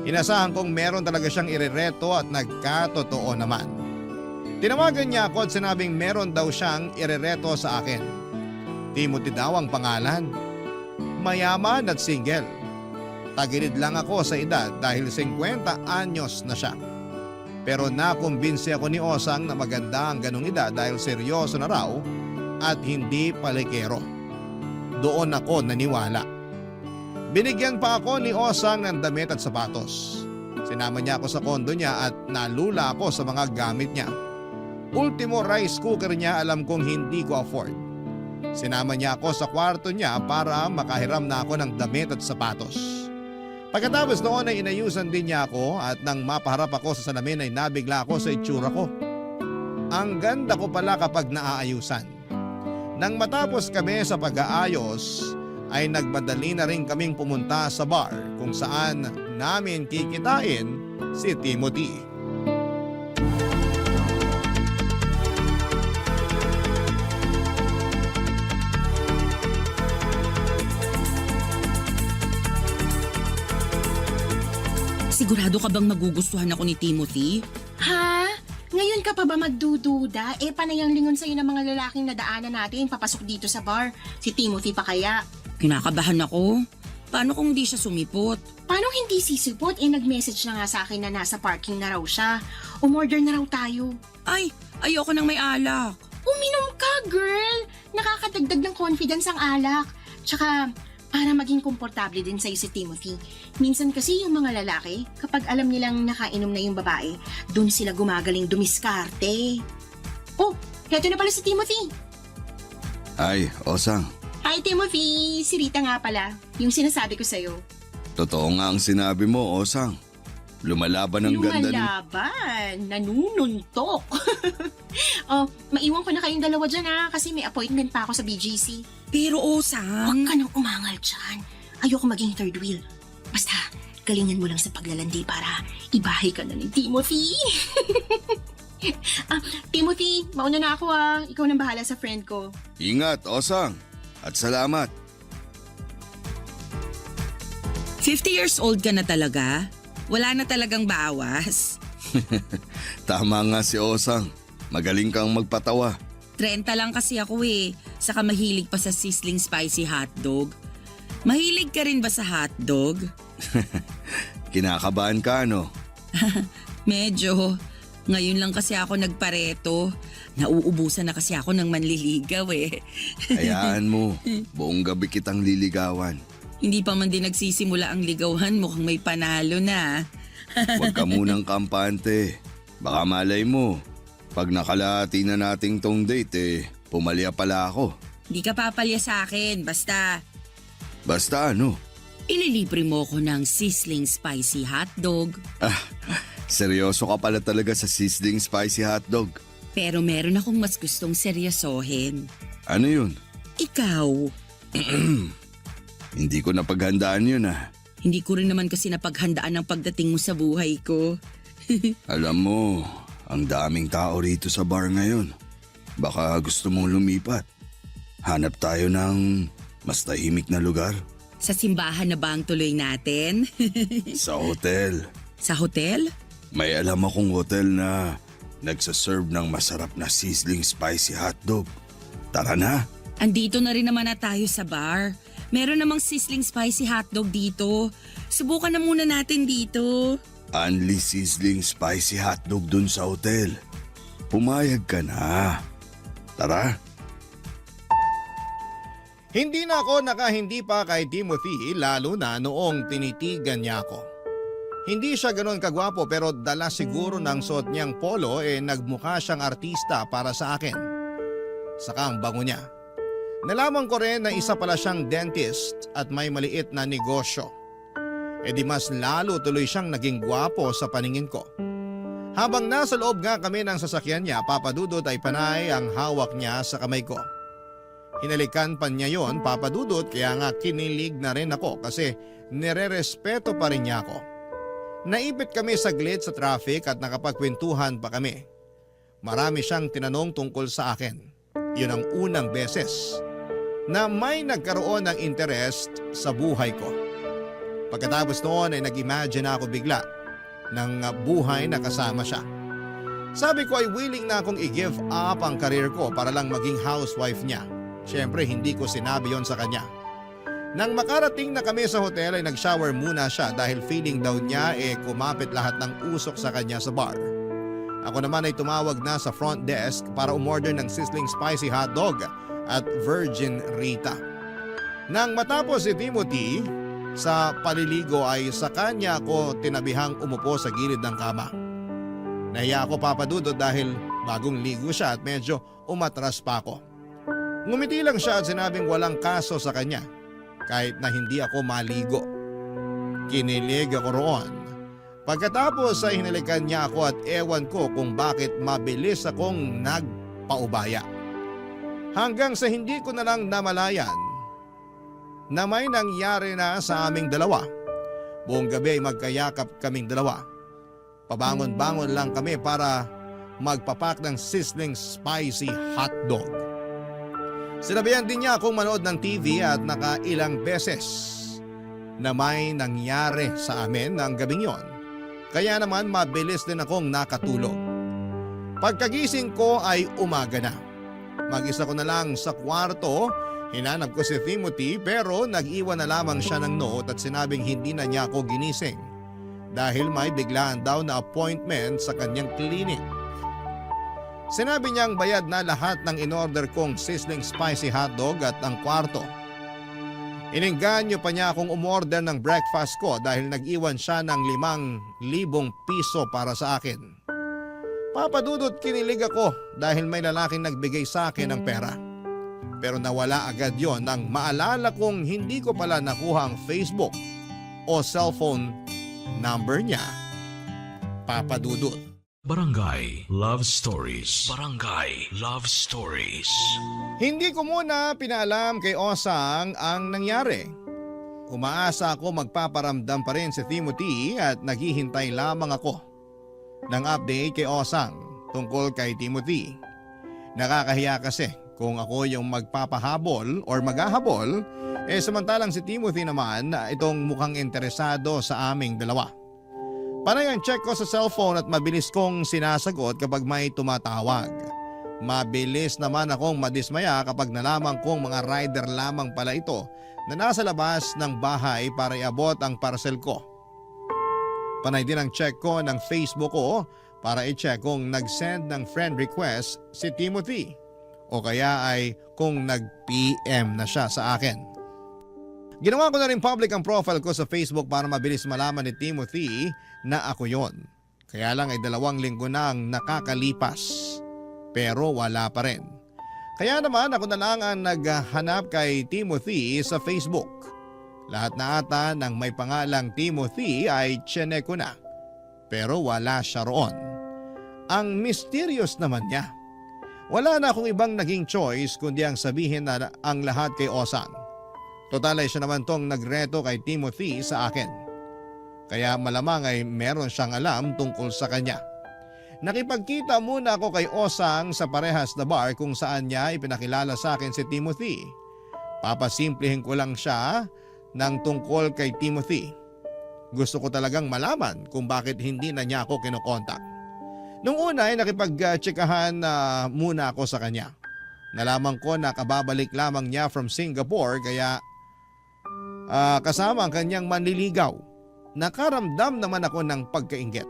Inasahan kong meron talaga siyang irereto at nagkatotoo naman. Tinawagan niya ako at sinabing meron daw siyang irereto sa akin. Timothy daw ang pangalan. Mayaman at single. Tagilid lang ako sa edad dahil 50 anyos na siya. Pero nakumbinsi ako ni Osang na maganda ang ganong edad dahil seryoso na raw at hindi palikero. Doon ako naniwala. Binigyan pa ako ni Osang ng damit at sapatos. Sinama niya ako sa kondo niya at nalula ako sa mga gamit niya. Ultimo rice cooker niya alam kong hindi ko afford. Sinama niya ako sa kwarto niya para makahiram na ako ng damit at sapatos. Pagkatapos noon ay inayusan din niya ako at nang mapaharap ako sa salamin ay nabigla ako sa itsura ko. Ang ganda ko pala kapag naaayusan. Nang matapos kami sa pag-aayos ay nagmadali na rin kaming pumunta sa bar kung saan namin kikitain si Timothy. Sigurado ka bang magugustuhan ako ni Timothy? Ha? Ngayon ka pa ba magdududa? Panay ang lingon sa'yo ng mga lalaking nadaanan natin papasok dito sa bar. Si Timothy pa kaya? Kinakabahan ako. Paano kung di siya sumipot? Paano hindi sisipot? Nag-message na nga sa akin na nasa parking na raw siya. Umorder na raw tayo. Ay, ayoko nang may alak. Uminom ka, girl! Nakakadagdag ng confidence ang alak. Tsaka, para maging komportable din sa'yo si Timothy. Minsan kasi yung mga lalaki, kapag alam nilang nakainom na yung babae, dun sila gumagaling dumiskarte. Oh, heto na pala si Timothy. Ay, Osang. Hi Timothy, si Rita nga pala. Yung sinasabi ko sa'yo. Totoo nga ang sinabi mo, Osang. Lumalaban ang ganda ni... Lumalaban, nanununtok. Oh, maiwan ko na kayong dalawa dyan kasi may appointment pa ako sa BGC. Pero Huwag Osang... ka nang umangal dyan. Ayoko maging third wheel. Basta, galingan mo lang sa paglalandi para ibahay ka na ni Timothy. Timothy, mauna na ako Ikaw nang bahala sa friend ko. Ingat, Osang. At salamat. 50 years old ka na talaga? Wala na talagang bawas? Tama nga si Osang. Magaling kang magpatawa. 30 lang kasi ako Saka mahilig pa sa sizzling spicy hotdog. Mahilig ka rin ba sa hotdog? Kinakabahan ka, no? Medyo. Ngayon lang kasi ako nagpareto. Nauubusan na kasi ako ng manliligaw Hayaan mo. Buong gabi kitang liligawan. Hindi pa man din nagsisimula ang ligawan, mukhang may panalo na. Huwag ka munang kampante. Baka malay mo. Pag nakalahati na nating tong date pumalya pala ako. Hindi ka papalya sa akin, basta Basta ano? ililibre mo ko ng sizzling spicy hotdog. Seryoso ka pala talaga sa sizzling spicy hotdog. Pero meron akong mas gustong seryosohin. Ano yun? Ikaw, Hindi ko napaghandaan yun Hindi ko rin naman kasi napaghandaan ang pagdating mo sa buhay ko. Alam mo, ang daming tao rito sa bar ngayon. Baka gusto mong lumipat. Hanap tayo ng mas tahimik na lugar. Sa simbahan na ba ang tuloy natin? Sa hotel. Sa hotel? May alam akong hotel na nagsaserve ng masarap na sizzling spicy hotdog. Tara na. Andito na rin naman na tayo sa bar. Meron namang sizzling spicy hotdog dito. Subukan na muna natin dito. Only sizzling spicy hotdog dun sa hotel. Pumayag ka na. Tara. Hindi na ako nakahindi pa kay Timothy lalo na noong tinitigan niya ako. Hindi siya ganoon kagwapo pero dala siguro ng suot niyang polo nagmukha siyang artista para sa akin. Saka ang bango niya. Nalaman ko rin na isa pala siyang dentist at may maliit na negosyo. Di mas lalo tuloy siyang naging gwapo sa paningin ko. Habang nasa loob nga kami ng sasakyan niya, Papa Dudut ay panay ang hawak niya sa kamay ko. Hinalikan pa niya yon, Papa Dudut, kaya nga kinilig na rin ako kasi nire-respeto pa rin niya ako. Naipit kami saglit sa traffic at nakapagkwentuhan pa kami. Marami siyang tinanong tungkol sa akin. Yun ang unang beses na may nagkaroon ng interest sa buhay ko. Pagkatapos noon ay nag-imagine ako bigla ng buhay na kasama siya. Sabi ko ay willing na akong i-give up ang karir ko para lang maging housewife niya. Siyempre hindi ko sinabi yon sa kanya. Nang makarating na kami sa hotel ay nag-shower muna siya dahil feeling daw niya kumapit lahat ng usok sa kanya sa bar. Ako naman ay tumawag na sa front desk para umorder ng sizzling spicy hotdog at Virgin Rita. Nang matapos si Timothy sa paliligo ay sa kanya ako tinabihang umupo sa gilid ng kama. Nahiya ako, Papa Dudut, dahil bagong ligo siya at medyo umatras pa ako. Ngumiti lang siya at sinabing walang kaso sa kanya kahit na hindi ako maligo. Kinilig ako roon. Pagkatapos ay hinalikan niya ako at ewan ko kung bakit mabilis akong nagpaubaya. Hanggang sa hindi ko na lang namalayan na may nangyari na sa aming dalawa. Buong gabi ay magkayakap kaming dalawa. Pabangon-bangon lang kami para magpapak ng sizzling spicy hotdog. Sinabihan din niya akong manood ng TV at nakailang beses na may nangyari sa amin ng gabing yon. Kaya naman mabilis din akong nakatulog. Pagkagising ko ay umaga na. Mag-isa ko na lang sa kwarto. Hinanap ko si Timothy pero nag-iwan na lamang siya ng note at sinabing hindi na niya ako ginising dahil may biglaan daw na appointment sa kanyang clinic. Sinabi niyang bayad na lahat ng in-order kong sizzling spicy hotdog at ang kwarto. Inengganyo pa niya akong umorder ng breakfast ko dahil nag-iwan siya ng 5,000 piso para sa akin. Papa Dudut, kinilig ako dahil may lalaking nagbigay sa akin ng pera. Pero nawala agad yon nang maalala kong hindi ko pala nakuha ang Facebook o cellphone number niya. Papa Dudut. Barangay Love Stories. Barangay Love Stories. Hindi ko muna pinaalam kay Osang ang nangyari. Umaasa ako magpaparamdam pa rin si Timothy at naghihintay lamang ako ng update kay Osang tungkol kay Timothy. Nakakahiya kasi kung ako yung magpapahabol or maghahabol, samantalang si Timothy naman itong mukhang interesado sa aming dalawa. Panay ang check ko sa cellphone at mabilis kong sinasagot kapag may tumatawag. Mabilis naman akong madismaya kapag nalaman kong mga rider lamang pala ito na nasa labas ng bahay para iabot ang parcel ko. Panay din ang check ko ng Facebook ko para i-check kung nag-send ng friend request si Timothy o kaya ay kung nag-PM na siya sa akin. Ginawa ko na rin public ang profile ko sa Facebook para mabilis malaman ni Timothy na ako yon. Kaya lang ay 2 linggo nang nakakalipas pero wala pa rin. Kaya naman ako na lang ang naghanap kay Timothy sa Facebook. Lahat na ata ng may pangalang Timothy ay chinek ko na pero wala siya roon. Ang mysterious naman niya. Wala na akong ibang naging choice kundi ang sabihin na ang lahat kay Osang. Total ay siya naman tong nagreto kay Timothy sa akin. Kaya malamang ay meron siyang alam tungkol sa kanya. Nakipagkita muna ako kay Osang sa parehas na bar kung saan niya ipinakilala sa akin si Timothy. Papasimplihin ko lang siya ng tungkol kay Timothy. Gusto ko talagang malaman kung bakit hindi na niya ako kinokontak. Nung una ay nakipag-tsikahan muna ako sa kanya. Nalaman ko na kababalik lamang niya from Singapore kaya kasama ang kanyang manliligaw. Nakaramdam naman ako ng pagkainggit.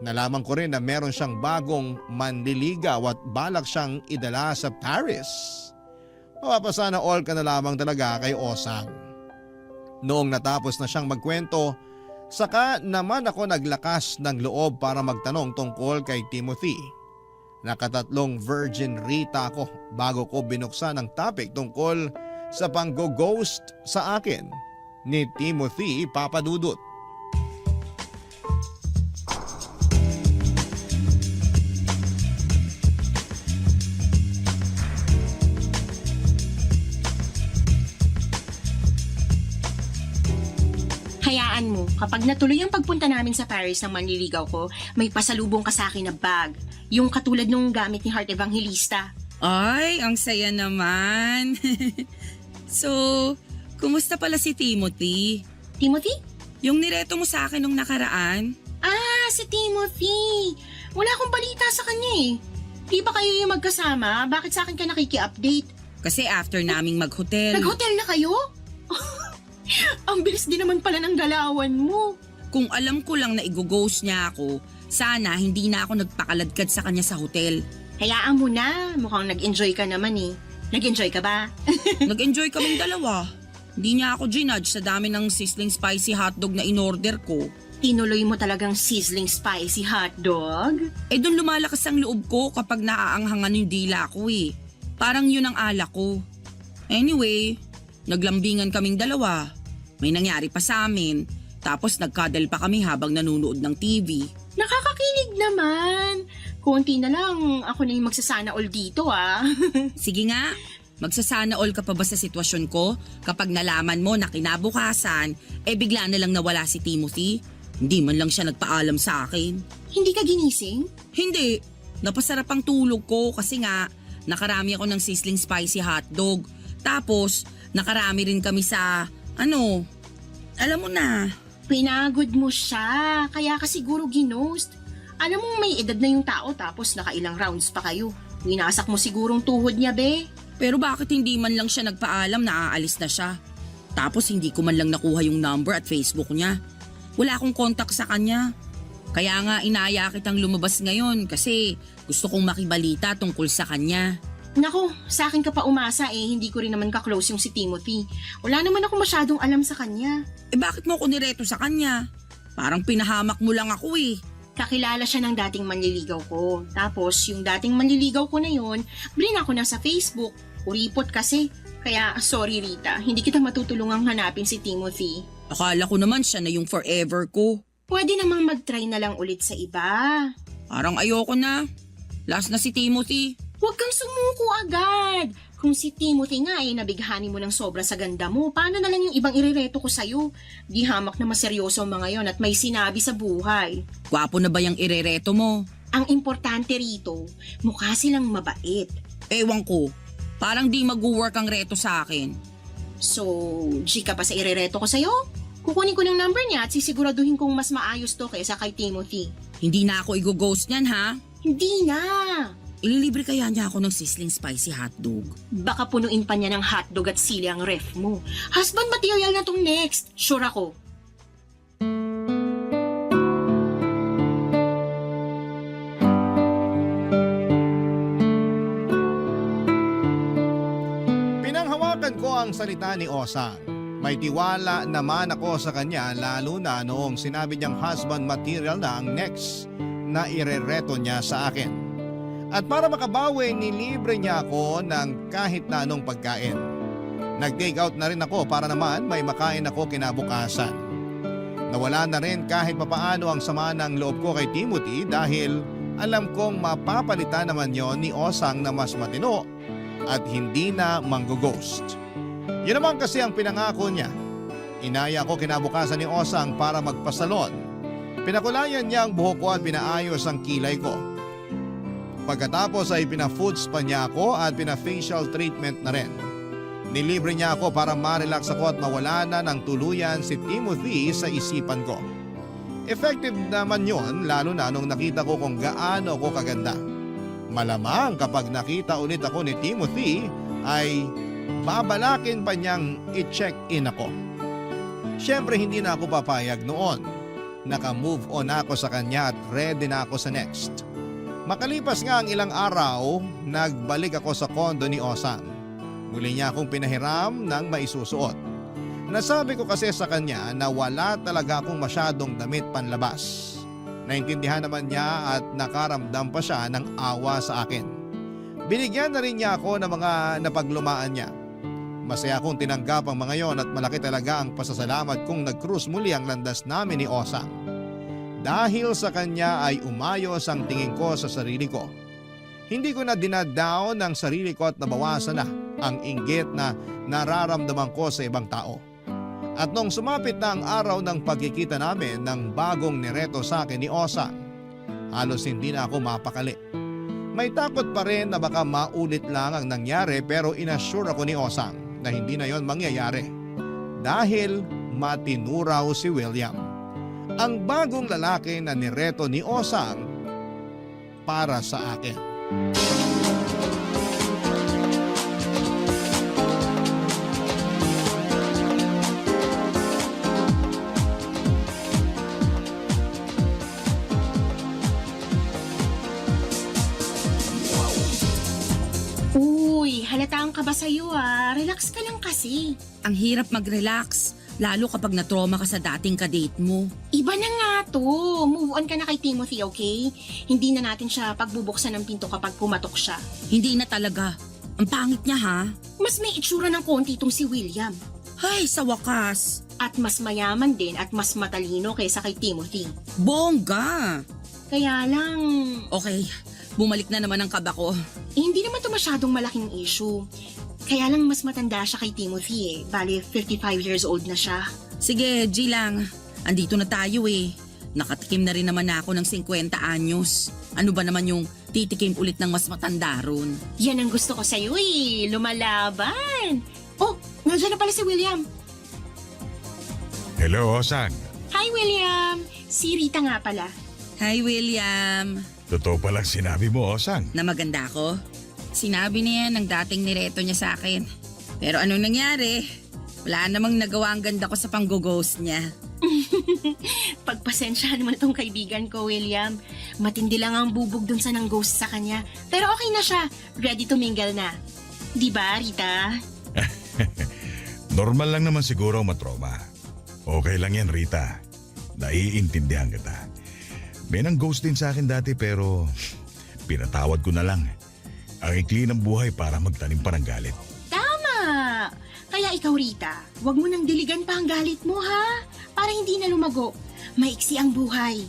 Nalaman ko rin na meron siyang bagong manliligaw at balak siyang idala sa Paris. Mapapasana all ka na lamang talaga kay Osang. Noong natapos na siyang magkwento, saka naman ako naglakas ng loob para magtanong tungkol kay Timothy. Nakatatlong virgin Rita ako bago ko binuksan ang topic tungkol sa pang-ghost sa akin ni Timothy Papadudut. Hayaan mo, kapag natuloy ang pagpunta namin sa Paris ng manliligaw ko, may pasalubong ka sa akin na bag. Yung katulad nung gamit ni Heart Evangelista. Ay, ang saya naman. So, kumusta pala si Timothy? Timothy? Yung nireto mo sa akin nung nakaraan? Ah, si Timothy. Wala akong balita sa kanya eh. Di ba kayo yung magkasama? Bakit sa akin ka nakiki-update? Kasi after naming mag-hotel. Nag-hotel na kayo? Ang bilis din naman pala ng galawan mo. Kung alam ko lang na i-ghost niya ako, sana hindi na ako nagpakaladkad sa kanya sa hotel. Hayaan mo na, mukhang nag-enjoy ka naman eh. Nag-enjoy ka ba? Nag-enjoy kaming dalawa. Hindi niya ako ginudge sa dami ng sizzling spicy hotdog na in-order ko. Tinuloy mo talagang sizzling spicy hotdog? Eh doon lumalakas ang loob ko kapag naaanghangan yung dila ko eh. Parang yun ang alak ko. Anyway, naglambingan kaming dalawa. May nangyari pa sa amin. Tapos nagkadal pa kami habang nanunood ng TV. Nakakakilig naman. Konti na lang ako na yung magsasana all dito ah. Sige nga, magsasana all ka pa ba sa sitwasyon ko kapag nalaman mo na kinabukasan, bigla na lang nawala si Timothy? Hindi man lang siya nagpaalam sa akin. Hindi ka ginising? Hindi. Napasarap ang tulog ko kasi nga nakarami ako ng sizzling spicy hotdog. Tapos nakarami rin kami sa alam mo na. Pinagod mo siya, kaya ka siguro ginost. Alam mo may edad na yung tao tapos nakailang rounds pa kayo. Winasak mo sigurong tuhod niya, be. Pero bakit hindi man lang siya nagpaalam na aalis na siya? Tapos hindi ko man lang nakuha yung number at Facebook niya. Wala akong contact sa kanya. Kaya nga inaya kitang lumabas ngayon kasi gusto kong makibalita tungkol sa kanya. Nako, sa akin ka pa umasa hindi ko rin naman ka-close yung si Timothy. Wala naman ako masyadong alam sa kanya. Bakit mo ko nireto sa kanya? Parang pinahamak mo lang ako eh. Kakilala siya ng dating manliligaw ko. Tapos yung dating manliligaw ko na yon, brin ako na sa Facebook. Uripot kasi. Kaya sorry Rita, hindi kita matutulungang hanapin si Timothy. Akala ko naman siya na yung forever ko. Pwede namang mag-try na lang ulit sa iba. Parang ayoko na. Last na si Timothy. Huwag kang sumuko agad. Kung si Timothy nga nabighani mo ng sobra sa ganda mo, paano na lang yung ibang irereto ko sa'yo? Di hamak na maseryoso ang mga yon at may sinabi sa buhay. Gwapo na ba yung irereto mo? Ang importante rito, mukha silang mabait. Ewan ko. Parang di mag-work ang reto sa akin. So, G ka pa sa irereto ko sa'yo? Kukunin ko ng number niya at sisiguraduhin kong mas maayos to kaysa kay Timothy. Hindi na ako i-ghost niyan ha? Hindi na. Ililibre kaya niya ako ng sizzling spicy hotdog. Baka punuin pa niya ng hotdog at sili ang ref mo. Husband material na tong next. Sure ako. Pinanghawakan ko ang salita ni Osang. May tiwala naman ako sa kanya lalo na noong sinabi niyang husband material na ang next na irereto niya sa akin. At para makabawi, nilibre niya ako ng kahit na anong pagkain. Nag-take out na rin ako para naman may makain ako kinabukasan. Nawala na rin kahit papaano ang sama ng loob ko kay Timothy dahil alam kong mapapalitan naman yon ni Osang na mas matino at hindi na manggo-ghost. Yun naman kasi ang pinangako niya. Inaya ko kinabukasan ni Osang para magpasalon. Pinakulayan niya ang buhok ko at pinaayos ang kilay ko. Pagkatapos ay pina-foods pa niya ako at pina-facial treatment na rin. Nilibre niya ako para ma-relax ako at mawala na ng tuluyan si Timothy sa isipan ko. Effective naman yon lalo na nung nakita ko kung gaano ako kaganda. Malamang kapag nakita ulit ako ni Timothy ay babalakin pa niyang i-check-in ako. Siyempre hindi na ako papayag noon. Naka-move on ako sa kanya at ready na ako sa next. Makalipas nga ang ilang araw, nagbalik ako sa kondo ni Osang. Muli niya akong pinahiram ng maisusuot. Nasabi ko kasi sa kanya na wala talaga akong masyadong damit panlabas. Naintindihan naman niya at nakaramdam pa siya ng awa sa akin. Binigyan na rin niya ako ng mga napaglumaan niya. Masaya akong tinanggap ang mga yon at malaki talaga ang pasasalamat kong nag-cruise muli ang landas namin ni Osang. Dahil sa kanya ay umayos ang tingin ko sa sarili ko. Hindi ko na dinadown ang sarili ko at nabawasan na ang inggit na nararamdaman ko sa ibang tao. At nung sumapit na ang araw ng pagkikita namin ng bagong nireto sa akin ni Osang, halos hindi na ako mapakali. May takot pa rin na baka maulit lang ang nangyari pero inassure ako ni Osang na hindi na yon mangyayari. Dahil matinuraw si William. Ang bagong lalaki na nireto ni Osang para sa akin. Uy, halata ka ba sa'yo Relax ka lang kasi. Ang hirap mag-relax, lalo kapag na-trauma ka sa dating kadate mo. Iba na nga to. Move on ka na kay Timothy, okay? Hindi na natin siya pagbubuksan ng pinto kapag pumatok siya. Hindi na talaga. Ang pangit niya ha. Mas may itsura ng konti itong si William. Ay, sa wakas. At mas mayaman din at mas matalino kaysa kay Timothy. Bongga. Kaya lang, Okay, bumalik na naman ang kaba ko. hindi naman to masyadong malaking issue. Kaya lang mas matanda siya kay Timothy Bali, 55 years old na siya. Sige, G lang. Andito na tayo eh. Nakatikim na rin naman ako ng 50 anyos. Ano ba naman yung titikim ulit ng mas matanda ron? Yan ang gusto ko sa'yo lumalaban. Oh, nandiyan na pala si William. Hello, Osang. Hi, William. Si Rita nga pala. Hi, William. Totoo palang sinabi mo, Osang. Na maganda ako? Sinabi niya ng dating nireto niya sa akin. Pero anong nangyari? Wala namang nagawa ang ganda ko sa pang-ghost niya. Pagpasensyahan mo na tong kaibigan ko, William. Matindi lang ang bubog dun sa nang ghost sa kanya. Pero okay na siya. Ready to mingle na. Di ba, Rita? Normal lang naman siguro matroma. Okay lang yan, Rita. Naiintindihan kita. May nang ghost din sa akin dati pero pinatawad ko na lang. Ang ikli ng buhay para magtanim pa ng galit. Tama! Kaya ikaw, Rita, wag mo nang diligan pa ang galit mo, ha? Para hindi na lumago. Maiksi ang buhay.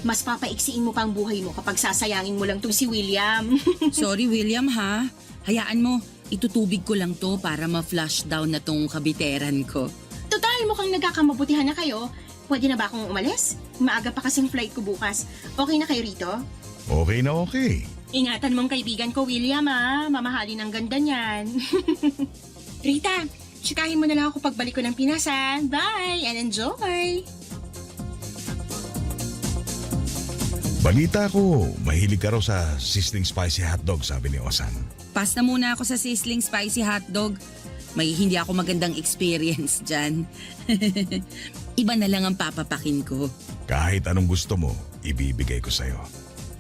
Mas papaiksiin mo pa ang buhay mo kapag sasayangin mo lang tong si William. Sorry, William ha. Hayaan mo, itutubig ko lang to para ma-flush down na tong kabiteran ko. Total, mukhang nagkakamabutihan na kayo. Pwede na ba akong umalis? Maaga pa kasing flight ko bukas. Okay na kayo rito? Okay na okay. Ingatan mong kaibigan ko, William, ha? Mamahalin ang ganda niyan. Rita, tsikahin mo na lang ako pagbalik ko ng Pinas, ha? Bye and enjoy! Balita ko, mahilig ka raw sa sizzling spicy hotdog, sabi ni Osan. Pass na muna ako sa sizzling spicy hotdog. May hindi ako magandang experience dyan. Iba na lang ang papapakin ko. Kahit anong gusto mo, ibibigay ko sa'yo.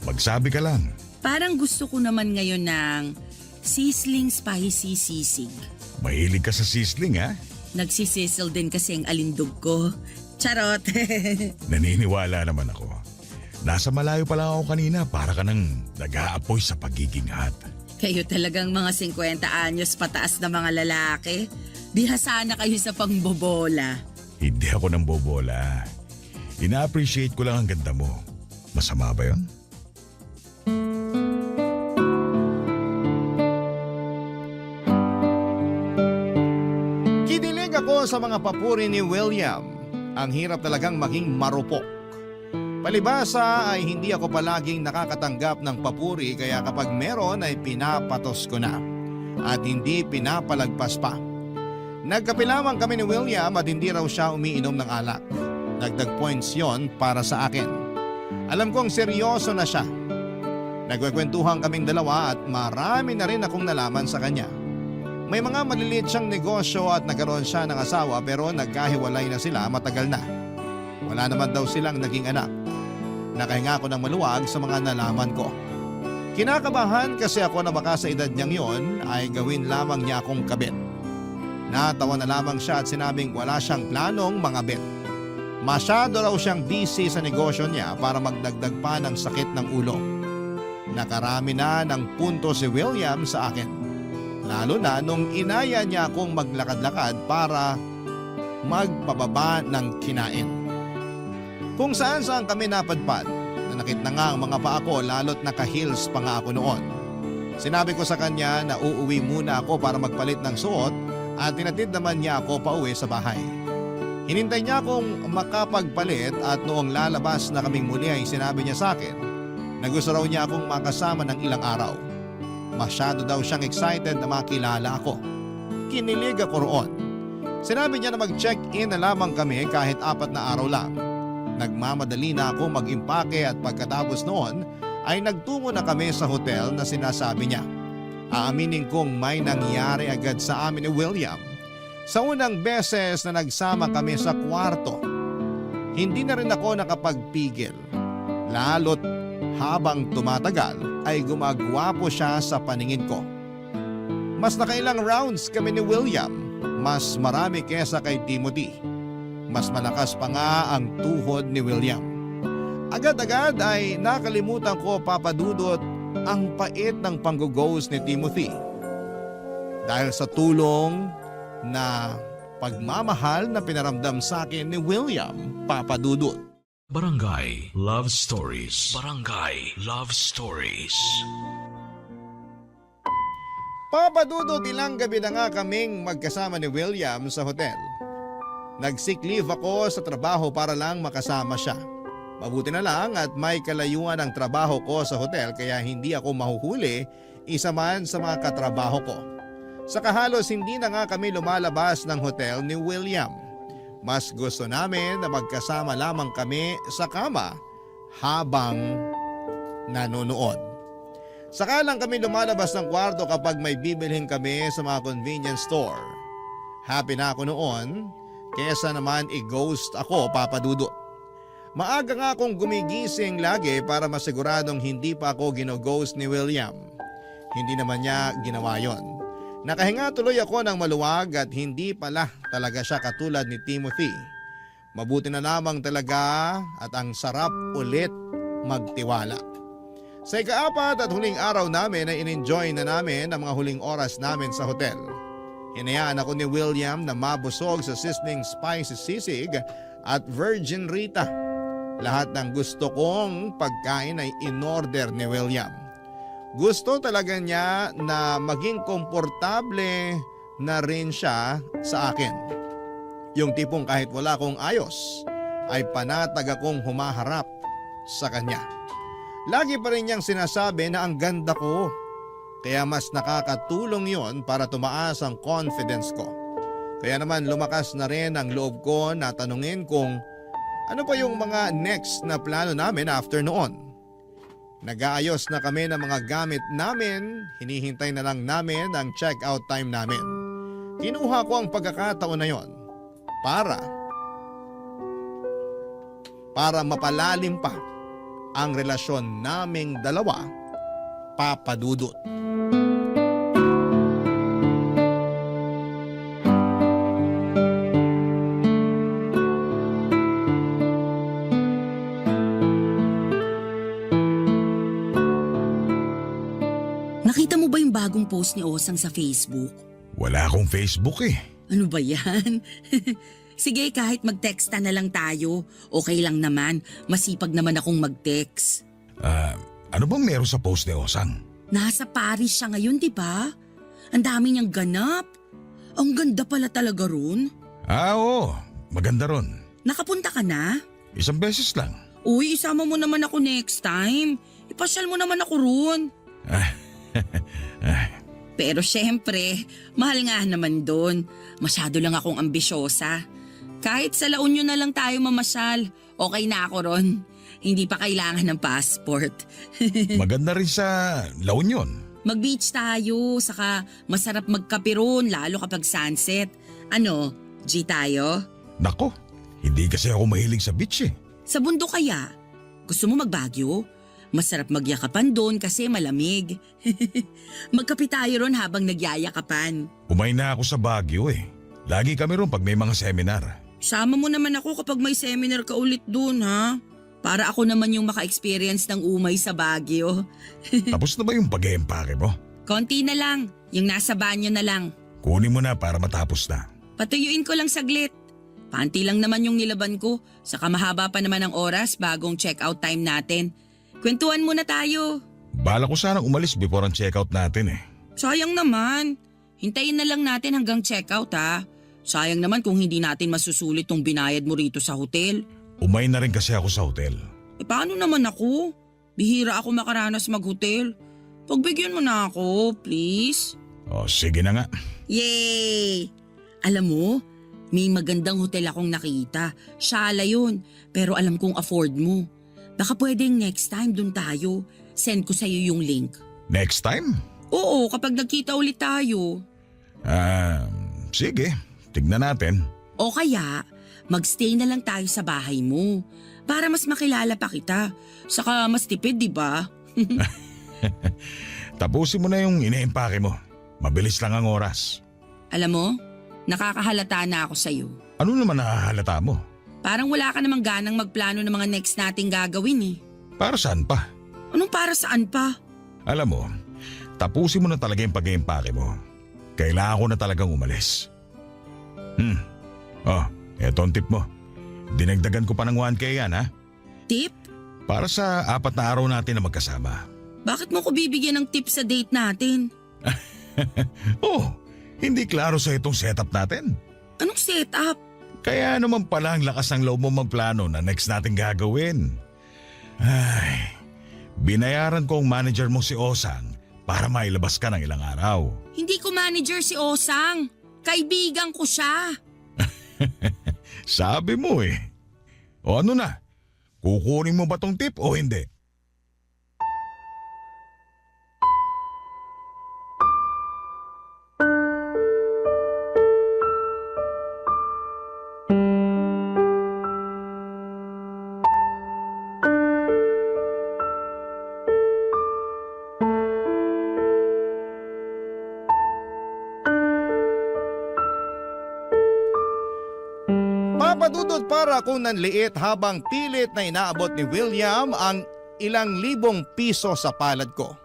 Magsabi ka lang. Parang gusto ko naman ngayon ng sizzling spicy sisig. Mahilig ka sa sizzling, ha? Nagsisizzle din kasi ang alindog ko. Charot! Naniniwala naman ako. Nasa malayo pa lang ako kanina para ka nang nag-aapoy sa pagiging hot. Kayo talagang mga 50 anyos pataas na mga lalaki. Bihasa na kayo sa pangbobola. Hindi ako nang bobola. Ina-appreciate ko lang ang ganda mo. Masama ba yun? sa mga papuri ni William, ang hirap talagang maging marupok. Palibasa ay hindi ako palaging nakakatanggap ng papuri kaya kapag meron ay pinapatos ko na at hindi pinapalagpas pa. Nagkape lamang kami ni William at hindi raw siya umiinom ng alak. Dagdag points yon para sa akin. Alam kong seryoso na siya. Nagkukwentuhan kaming dalawa at marami na rin akong nalaman sa kanya. May mga maliliit siyang negosyo at nagkaroon siya ng asawa pero nagkahiwalay na sila matagal na. Wala naman daw silang naging anak. Nakahinga ako ng maluwag sa mga nalaman ko. Kinakabahan kasi ako na baka sa edad niyang yon ay gawin lamang niya akong kabit. Natawa na lamang siya at sinabing wala siyang planong mangabit. Masyado raw siyang busy sa negosyo niya para magdagdag pa ng sakit ng ulo. Nakarami na ng punto si William sa akin. Lalo na nung inaya niya akong maglakad-lakad para magpababa ng kinain. Kung saan kami napadpad, nanakit na nga ang mga paa ko lalo't naka-heels pa nga ako noon. Sinabi ko sa kanya na uuwi muna ako para magpalit ng suot at tinatid naman niya ako pauwi sa bahay. Hinintay niya akong makapagpalit at noong lalabas na kaming muli ay sinabi niya sa akin na gusto raw niya akong makasama ng ilang araw. Masyado daw siyang excited na makilala ako. Kinilig ako roon. Sinabi niya na mag-check-in na lamang kami kahit 4 na araw lang. Nagmamadali na ako mag-impake at pagkatapos noon ay nagtungo na kami sa hotel na sinasabi niya. Aaminin kong may nangyari agad sa amin ni William. Sa unang beses na nagsama kami sa kwarto, hindi na rin ako nakapagpigil. Lalo't habang tumatagal ay gumagwapo siya sa paningin ko. Mas nakailang rounds kami ni William, mas marami kesa kay Timothy. Mas malakas pa nga ang tuhod ni William. Agad-agad ay nakalimutan ko, Papa Dudut, ang pait ng pang-ghost ni Timothy. Dahil sa tulong na pagmamahal na pinaramdam sa akin ni William, Papa Dudut. Barangay Love Stories. Barangay Love Stories. Papa Dudut, ilang gabi na nga kaming magkasama ni William sa hotel. Nag-sick leave ako sa trabaho para lang makasama siya. Mabuti na lang at may kalayuan ang trabaho ko sa hotel kaya hindi ako mahuhuli, isa man sa mga katrabaho ko. Saka halos hindi na nga kami lumalabas ng hotel ni William. Mas gusto namin na magkasama lamang kami sa kama habang nanonood. Saka lang kami lumalabas ng kwarto kapag may bibilhin kami sa mga convenience store. Happy na ako noon, kesa naman i-ghost ako, Papa Dudut. Maaga nga akong gumigising lagi para masiguradong hindi pa ako gino-ghost ni William. Hindi naman niya ginawa yon. Nakahinga tuloy ako ng maluwag at hindi pala talaga siya katulad ni Timothy. Mabuti na lamang talaga at ang sarap ulit magtiwala. Sa ika-4 at huling araw namin ay in-enjoy na namin ang mga huling oras namin sa hotel. Hinayaan ako ni William na mabusog sa sizzling spicy sisig at virgin Rita. Lahat ng gusto kong pagkain ay in-order ni William. Gusto talaga niya na maging komportable na rin siya sa akin. Yung tipong kahit wala akong ayos, ay panatag akong humaharap sa kanya. Lagi pa rin niyang sinasabi na ang ganda ko. Kaya mas nakakatulong yon para tumaas ang confidence ko. Kaya naman lumakas na rin ang loob ko na tanungin kung ano pa yung mga next na plano namin after noon. Nag-aayos na kami ng mga gamit namin, hinihintay na lang namin ang check-out time namin. Kinuha ko ang pagkakataon na yon para mapalalim pa ang relasyon naming dalawa, Papa Dudut. Nakita mo ba yung bagong post ni Osang sa Facebook? Wala akong Facebook eh. Ano ba yan? Sige, kahit mag-texta na lang tayo. Okay lang naman. Masipag naman akong mag-text. Ano bang meron sa post ni Osang? Nasa Paris siya ngayon, di ba? Ang dami niyang ganap. Ang ganda pala talaga ron. Oo. Maganda ron. Nakapunta ka na? Isang beses lang. Uy, isama mo naman ako next time. Ipasyal mo naman ako roon. Pero syempre, mahal nga naman doon. Masyado lang akong ambisyosa. Kahit sa La Union na lang tayo mamasyal, okay na ako ron. Hindi pa kailangan ng passport. Maganda rin sa La Union. Mag-beach tayo, saka masarap magkape ron, lalo kapag sunset. Ano, G tayo? Nako, hindi kasi ako mahilig sa beach eh. Sa bundok kaya? Gusto mo mag-Baguio? Masarap magyakapan doon kasi malamig. Magkape tayo ron habang nagyayakapan. Umay na ako sa Baguio eh. Lagi kami ron pag may mga seminar. Sama mo naman ako kapag may seminar ka ulit doon, ha? Para ako naman yung maka-experience ng umay sa Baguio. Tapos na ba yung pag-eempake mo? Konti na lang, yung nasa banyo na lang. Kunin mo na para matapos na. Patuyuin ko lang saglit. Panty lang naman yung nilaban ko, saka mahaba pa naman ang oras bagong check-out time natin. Kwentuhan muna tayo. Bala ko sanang umalis before ang checkout natin eh. Sayang naman. Hintayin na lang natin hanggang check-out, ha? Sayang naman kung hindi natin masusulit tong binayad mo rito sa hotel. Umay na rin kasi ako sa hotel. Paano naman ako? Bihira ako makaranas mag-hotel. Pagbigyan mo na ako, please. O sige na nga. Yay! Alam mo, may magandang hotel akong nakita. Shala yun, pero alam kong afford mo. Baka pwedeng next time dun tayo. Send ko sa'yo yung link. Next time? Oo, kapag nagkita ulit tayo. Sige. Tignan natin. O kaya, magstay na lang tayo sa bahay mo. Para mas makilala pa kita. Saka mas tipid, di ba? Tapusin mo na yung ine-empake mo. Mabilis lang ang oras. Alam mo, nakakahalata na ako sa'yo. Ano naman nakahalata mo? Parang wala ka namang ganang magplano ng mga next nating gagawin eh. Para saan pa? Anong para saan pa? Alam mo, tapusin mo na talaga yung pag-iimpake mo. Kailangan ko na talagang umalis. Eto ang tip mo. Dinagdagan ko pa ng 1K yan, ha? Tip? Para sa 4 na araw natin na magkasama. Bakit mo ko bibigyan ng tip sa date natin? Hindi klaro sa itong setup natin. Anong setup? Kaya naman pala ang lakas ng loob mo magplano na next natin gagawin. Ay, binayaran ko ang manager mo si Osang para mailabas ka ng ilang araw. Hindi ko manager si Osang. Kaibigan ko siya. Sabi mo eh. O ano na? Kukunin mo ba tong tip o hindi? Papadudot para akong nanliit habang pilit na inaabot ni William ang ilang libong piso sa palad ko.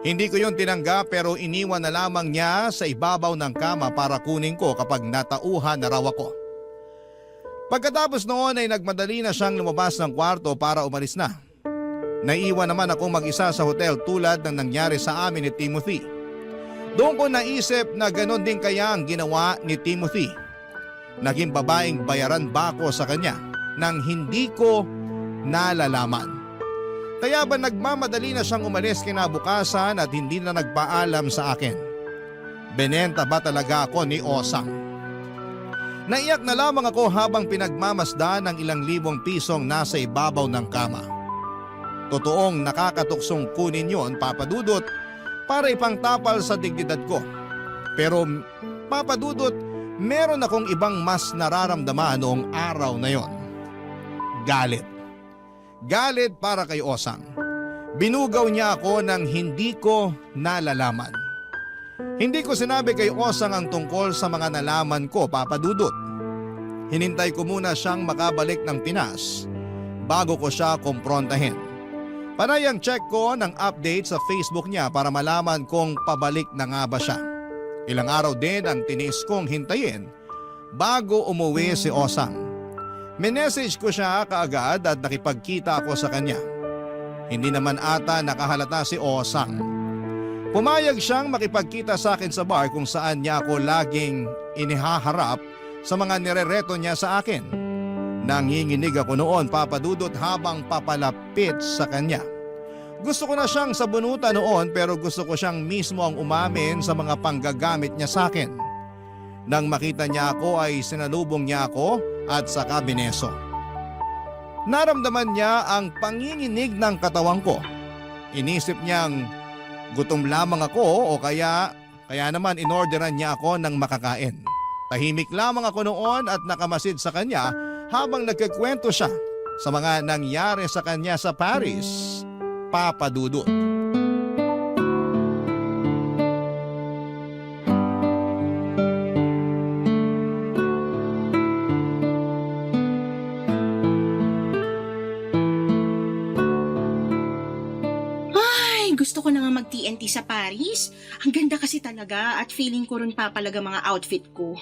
Hindi ko yun tinanggap pero iniwan na lamang niya sa ibabaw ng kama para kunin ko kapag natauhan na raw ako. Pagkatapos noon ay nagmadali na siyang lumabas ng kwarto para umalis na. Naiwan naman akong mag-isa sa hotel tulad ng nangyari sa amin ni Timothy. Doon ko naisip na ganon din kaya ang ginawa ni Timothy. Naging babaeng bayaran ba ako sa kanya nang hindi ko nalalaman. Kaya ba nagmamadali na siyang umalis kinabukasan at hindi na nagpaalam sa akin? Benenta ba talaga ako ni Osang? Naiyak na lamang ako habang pinagmamasdan ng ilang libong pisong nasa ibabaw ng kama. Totoong nakakatuksong kunin yon, Papadudot, para ipangtapal sa dignidad ko. Pero Papadudot, meron akong ibang mas nararamdaman noong araw na yon. Galit. Galit para kay Osang. Binugaw niya ako nang hindi ko nalalaman. Hindi ko sinabi kay Osang ang tungkol sa mga nalaman ko, Papadudot. Hinintay ko muna siyang makabalik ng Pinas bago ko siya kumprontahin. Panay ang check ko ng update sa Facebook niya para malaman kung pabalik na nga ba siya. Ilang araw din ang tiniis kong hintayin bago umuwi si Osang. Minessage ko siya kaagad at nakipagkita ako sa kanya. Hindi naman ata nakahalata si Osang. Pumayag siyang makipagkita sa akin sa bar kung saan niya ako laging inihaharap sa mga nirereto niya sa akin. Nanginginig ako noon, Papa Dudut, habang papalapit sa kanya. Gusto ko na siyang sabunutan noon pero gusto ko siyang mismo ang umamin sa mga panggagamit niya sa akin. Nang makita niya ako ay sinalubong niya ako at saka bineso. Naramdaman niya ang panginginig ng katawan ko. Inisip niyang gutom lamang ako o kaya naman inorderan niya ako ng makakain. Tahimik lamang ako noon at nakamasid sa kanya habang nagkikwento siya sa mga nangyari sa kanya sa Paris, Papa Dudut. Gusto ko na nga mag-TNT sa Paris. Ang ganda kasi talaga at feeling ko rin papalaga mga outfit ko.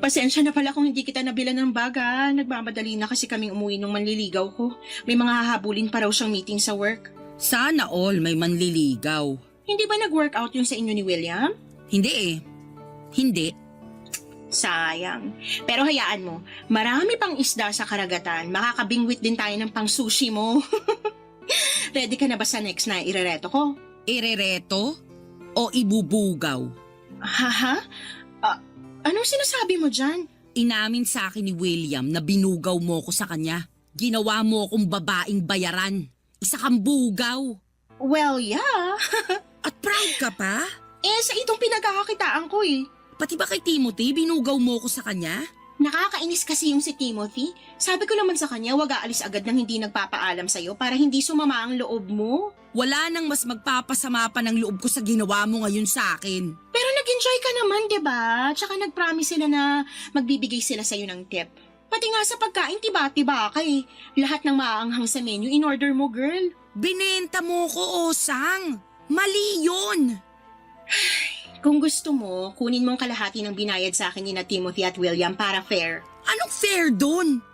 Pasensya na pala kung hindi kita nabilan ng baga. Nagmamadali na kasi kaming umuwi nung manliligaw ko. May mga hahabulin pa raw siyang meeting sa work. Sana all may manliligaw. Hindi ba nag-workout yun sa inyo ni William? Hindi eh. Hindi. Sayang. Pero hayaan mo, marami pang isda sa karagatan. Makakabingwit din tayo ng pang sushi mo. Ready ka na ba sa next na irereto ko? Irereto o ibubugaw? Haha? Anong sinasabi mo dyan? Inamin sa akin ni William na binugaw mo ko sa kanya. Ginawa mo akong babaeng bayaran. Isa kang bugaw. Well, yeah. At proud ka pa? Sa itong pinagkakakitaan ko eh. Pati ba kay Timothy binugaw mo ko sa kanya? Nakakainis kasi yung si Timothy. Sabi ko naman sa kanya, wag aalis agad nang hindi nagpapaalam sa'yo para hindi sumama ang loob mo. Wala nang mas magpapasama pa ng loob ko sa ginawa mo ngayon sa akin. Pero nag-enjoy ka naman, diba? Tsaka nag-promise sila na magbibigay sila sa'yo ng tip. Pati nga sa pagkain, tiba-tiba ka eh. Lahat ng maaanghang sa menu, in-order mo, girl. Binenta mo ko, Osang. Mali yun. Kung gusto mo, kunin mo ang kalahati ng binayad sa akin ni na Timothy at William para fair. Anong fair dun?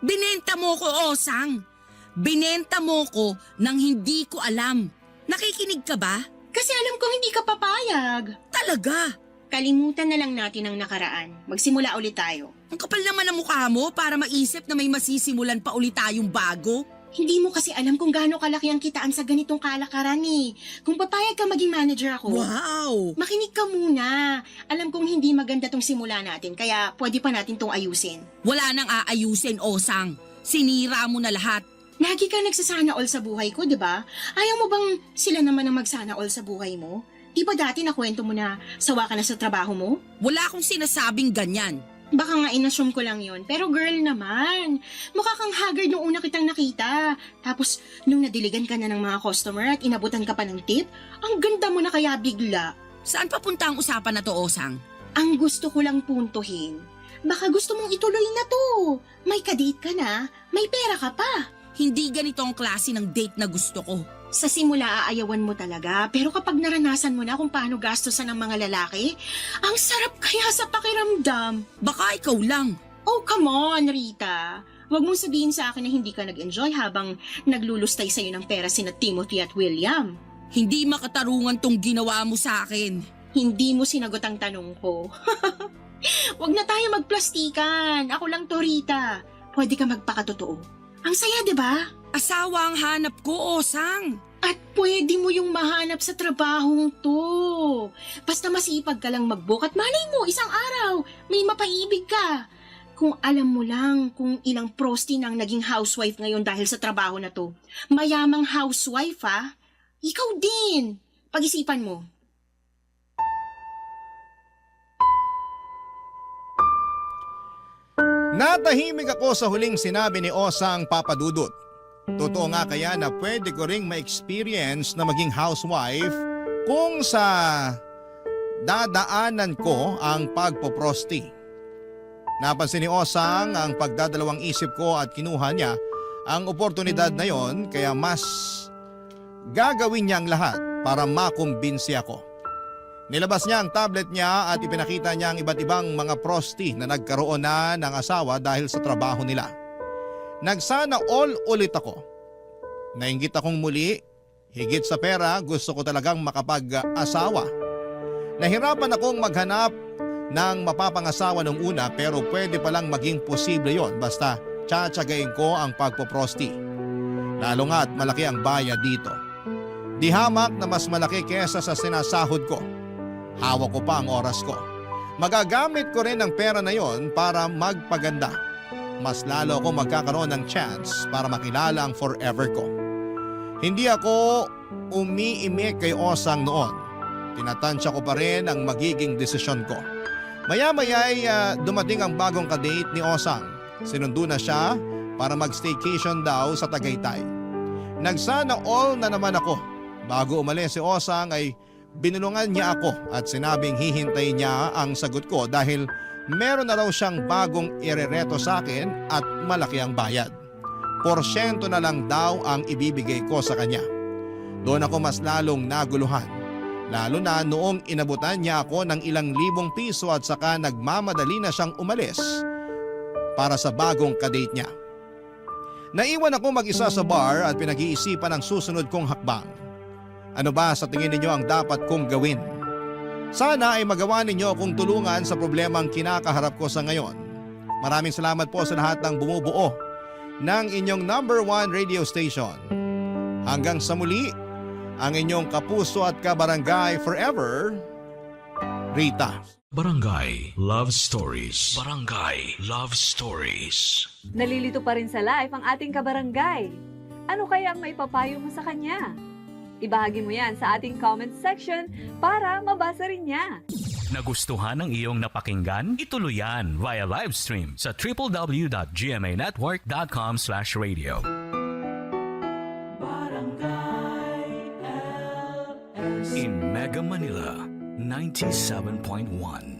Binenta mo ko, Osang. Binenta mo ko nang hindi ko alam. Nakikinig ka ba? Kasi alam kong hindi ka papayag. Talaga? Kalimutan na lang natin ang nakaraan. Magsimula ulit tayo. Ang kapal naman ng mukha mo para maisip na may masisimulan pa ulit tayong bago. Hindi mo kasi alam kung gaano kalaki ang kitaan sa ganitong kalakaran eh. Kung papayag ka maging manager ako. Wow! Makinig ka muna. Alam kong hindi maganda tong simula natin, kaya pwede pa natin tong ayusin. Wala nang aayusin, Osang. Sinira mo na lahat. Lagi ka nagsasana all sa buhay ko, di ba? Ayaw mo bang sila naman ang magsana all sa buhay mo? Di ba dati nakwento mo na sawa ka na sa trabaho mo? Wala akong sinasabing ganyan. Baka nga inassume ko lang yon. Pero girl naman, mukha kang haggard nung una kitang nakita. Tapos nung nadiligan ka na ng mga customer at inabutan ka pa ng tip, ang ganda mo na kaya bigla. Saan papunta ang usapan na to, Osang? Ang gusto ko lang puntuhin, baka gusto mong ituloy na to. May kadate ka na, may pera ka pa. Hindi ganito ang klase ng date na gusto ko. Sa simula aayawan mo talaga, pero kapag naranasan mo na kung paano gastosan ng mga lalaki, ang sarap kaya sa pakiramdam. Baka ikaw lang. Oh, come on, Rita. Huwag mong sabihin sa akin na hindi ka nag-enjoy habang naglulustay sa'yo ng pera sina Timothy at William. Hindi makatarungan tong ginawa mo sa akin. Hindi mo sinagot ang tanong ko. Huwag na tayo magplastikan. Ako lang to, Rita. Pwede ka magpakatotoo. Ang saya, di ba? Asawa ang hanap ko, Osang. At pwede mo yung mahanap sa trabahong to. Basta masipag ka lang mag-book at malay mo, isang araw, may mapaibig ka. Kung alam mo lang kung ilang prosti nang naging housewife ngayon dahil sa trabaho na to. Mayamang housewife, ha? Ikaw din. Pag-isipan mo. Natahimik ako sa huling sinabi ni Osang Papa Dudut. Totoo nga kaya na pwede ko ring ma-experience na maging housewife kung sa dadaanan ko ang pagpoprosti. Napansin ni Osang ang pagdadalawang isip ko at kinuha niya ang oportunidad na yon, kaya mas gagawin niya ang lahat para makumbinsi ako. Nilabas niya ang tablet niya at ipinakita niya ang iba't ibang mga prosti na nagkaroon na ng asawa dahil sa trabaho nila. Nagsana all ulit ako. Nainggit akong muli, higit sa pera gusto ko talagang makapag-asawa. Nahirapan akong maghanap ng mapapangasawa nung una pero pwede palang maging posible yon basta tsatsagain ko ang pagpoprosti. Lalo nga't malaki ang bayad dito. Di hamak na mas malaki kesa sa sinasahod ko. Hawak ko pa ang oras ko. Magagamit ko rin ang pera na yon para magpaganda. Mas lalo ako magkakaroon ng chance para makilala ang forever ko. Hindi ako umiimik kay Osang noon. Tinatansya ko pa rin ang magiging desisyon ko. Maya-maya ay dumating ang bagong kadate ni Osang. Sinundo na siya para mag-staycation daw sa Tagaytay. Nagsana all na naman ako. Bago umalis si Osang ay binulungan niya ako at sinabing hihintay niya ang sagot ko dahil meron na raw siyang bagong irereto sa akin at malaki ang bayad. Porsyento na lang daw ang ibibigay ko sa kanya. Doon ako mas lalong naguluhan. Lalo na noong inabutan niya ako ng ilang libong piso at saka nagmamadali na siyang umalis para sa bagong kadate niya. Naiwan ako mag-isa sa bar at pinag-iisipan ang susunod kong hakbang. Ano ba sa tingin ninyo ang dapat kong gawin? Sana ay magawa ninyo akong tulungan sa problemang kinakaharap ko sa ngayon. Maraming salamat po sa lahat ng bumubuo ng inyong #1 radio station. Hanggang sa muli, ang inyong kapuso at kabarangay forever, Rita. Barangay Love Stories. Barangay Love Stories. Nalilito pa rin sa life ang ating kabarangay. Ano kaya ang maipapayo mo sa kanya? Ibahagi mo yan sa ating comment section para mabasa rin niya. Nagustuhan ng iyong napakinggan? Ituloy yan via live stream sa www.gmanetwork.com/radio. In Mega Manila, 97.1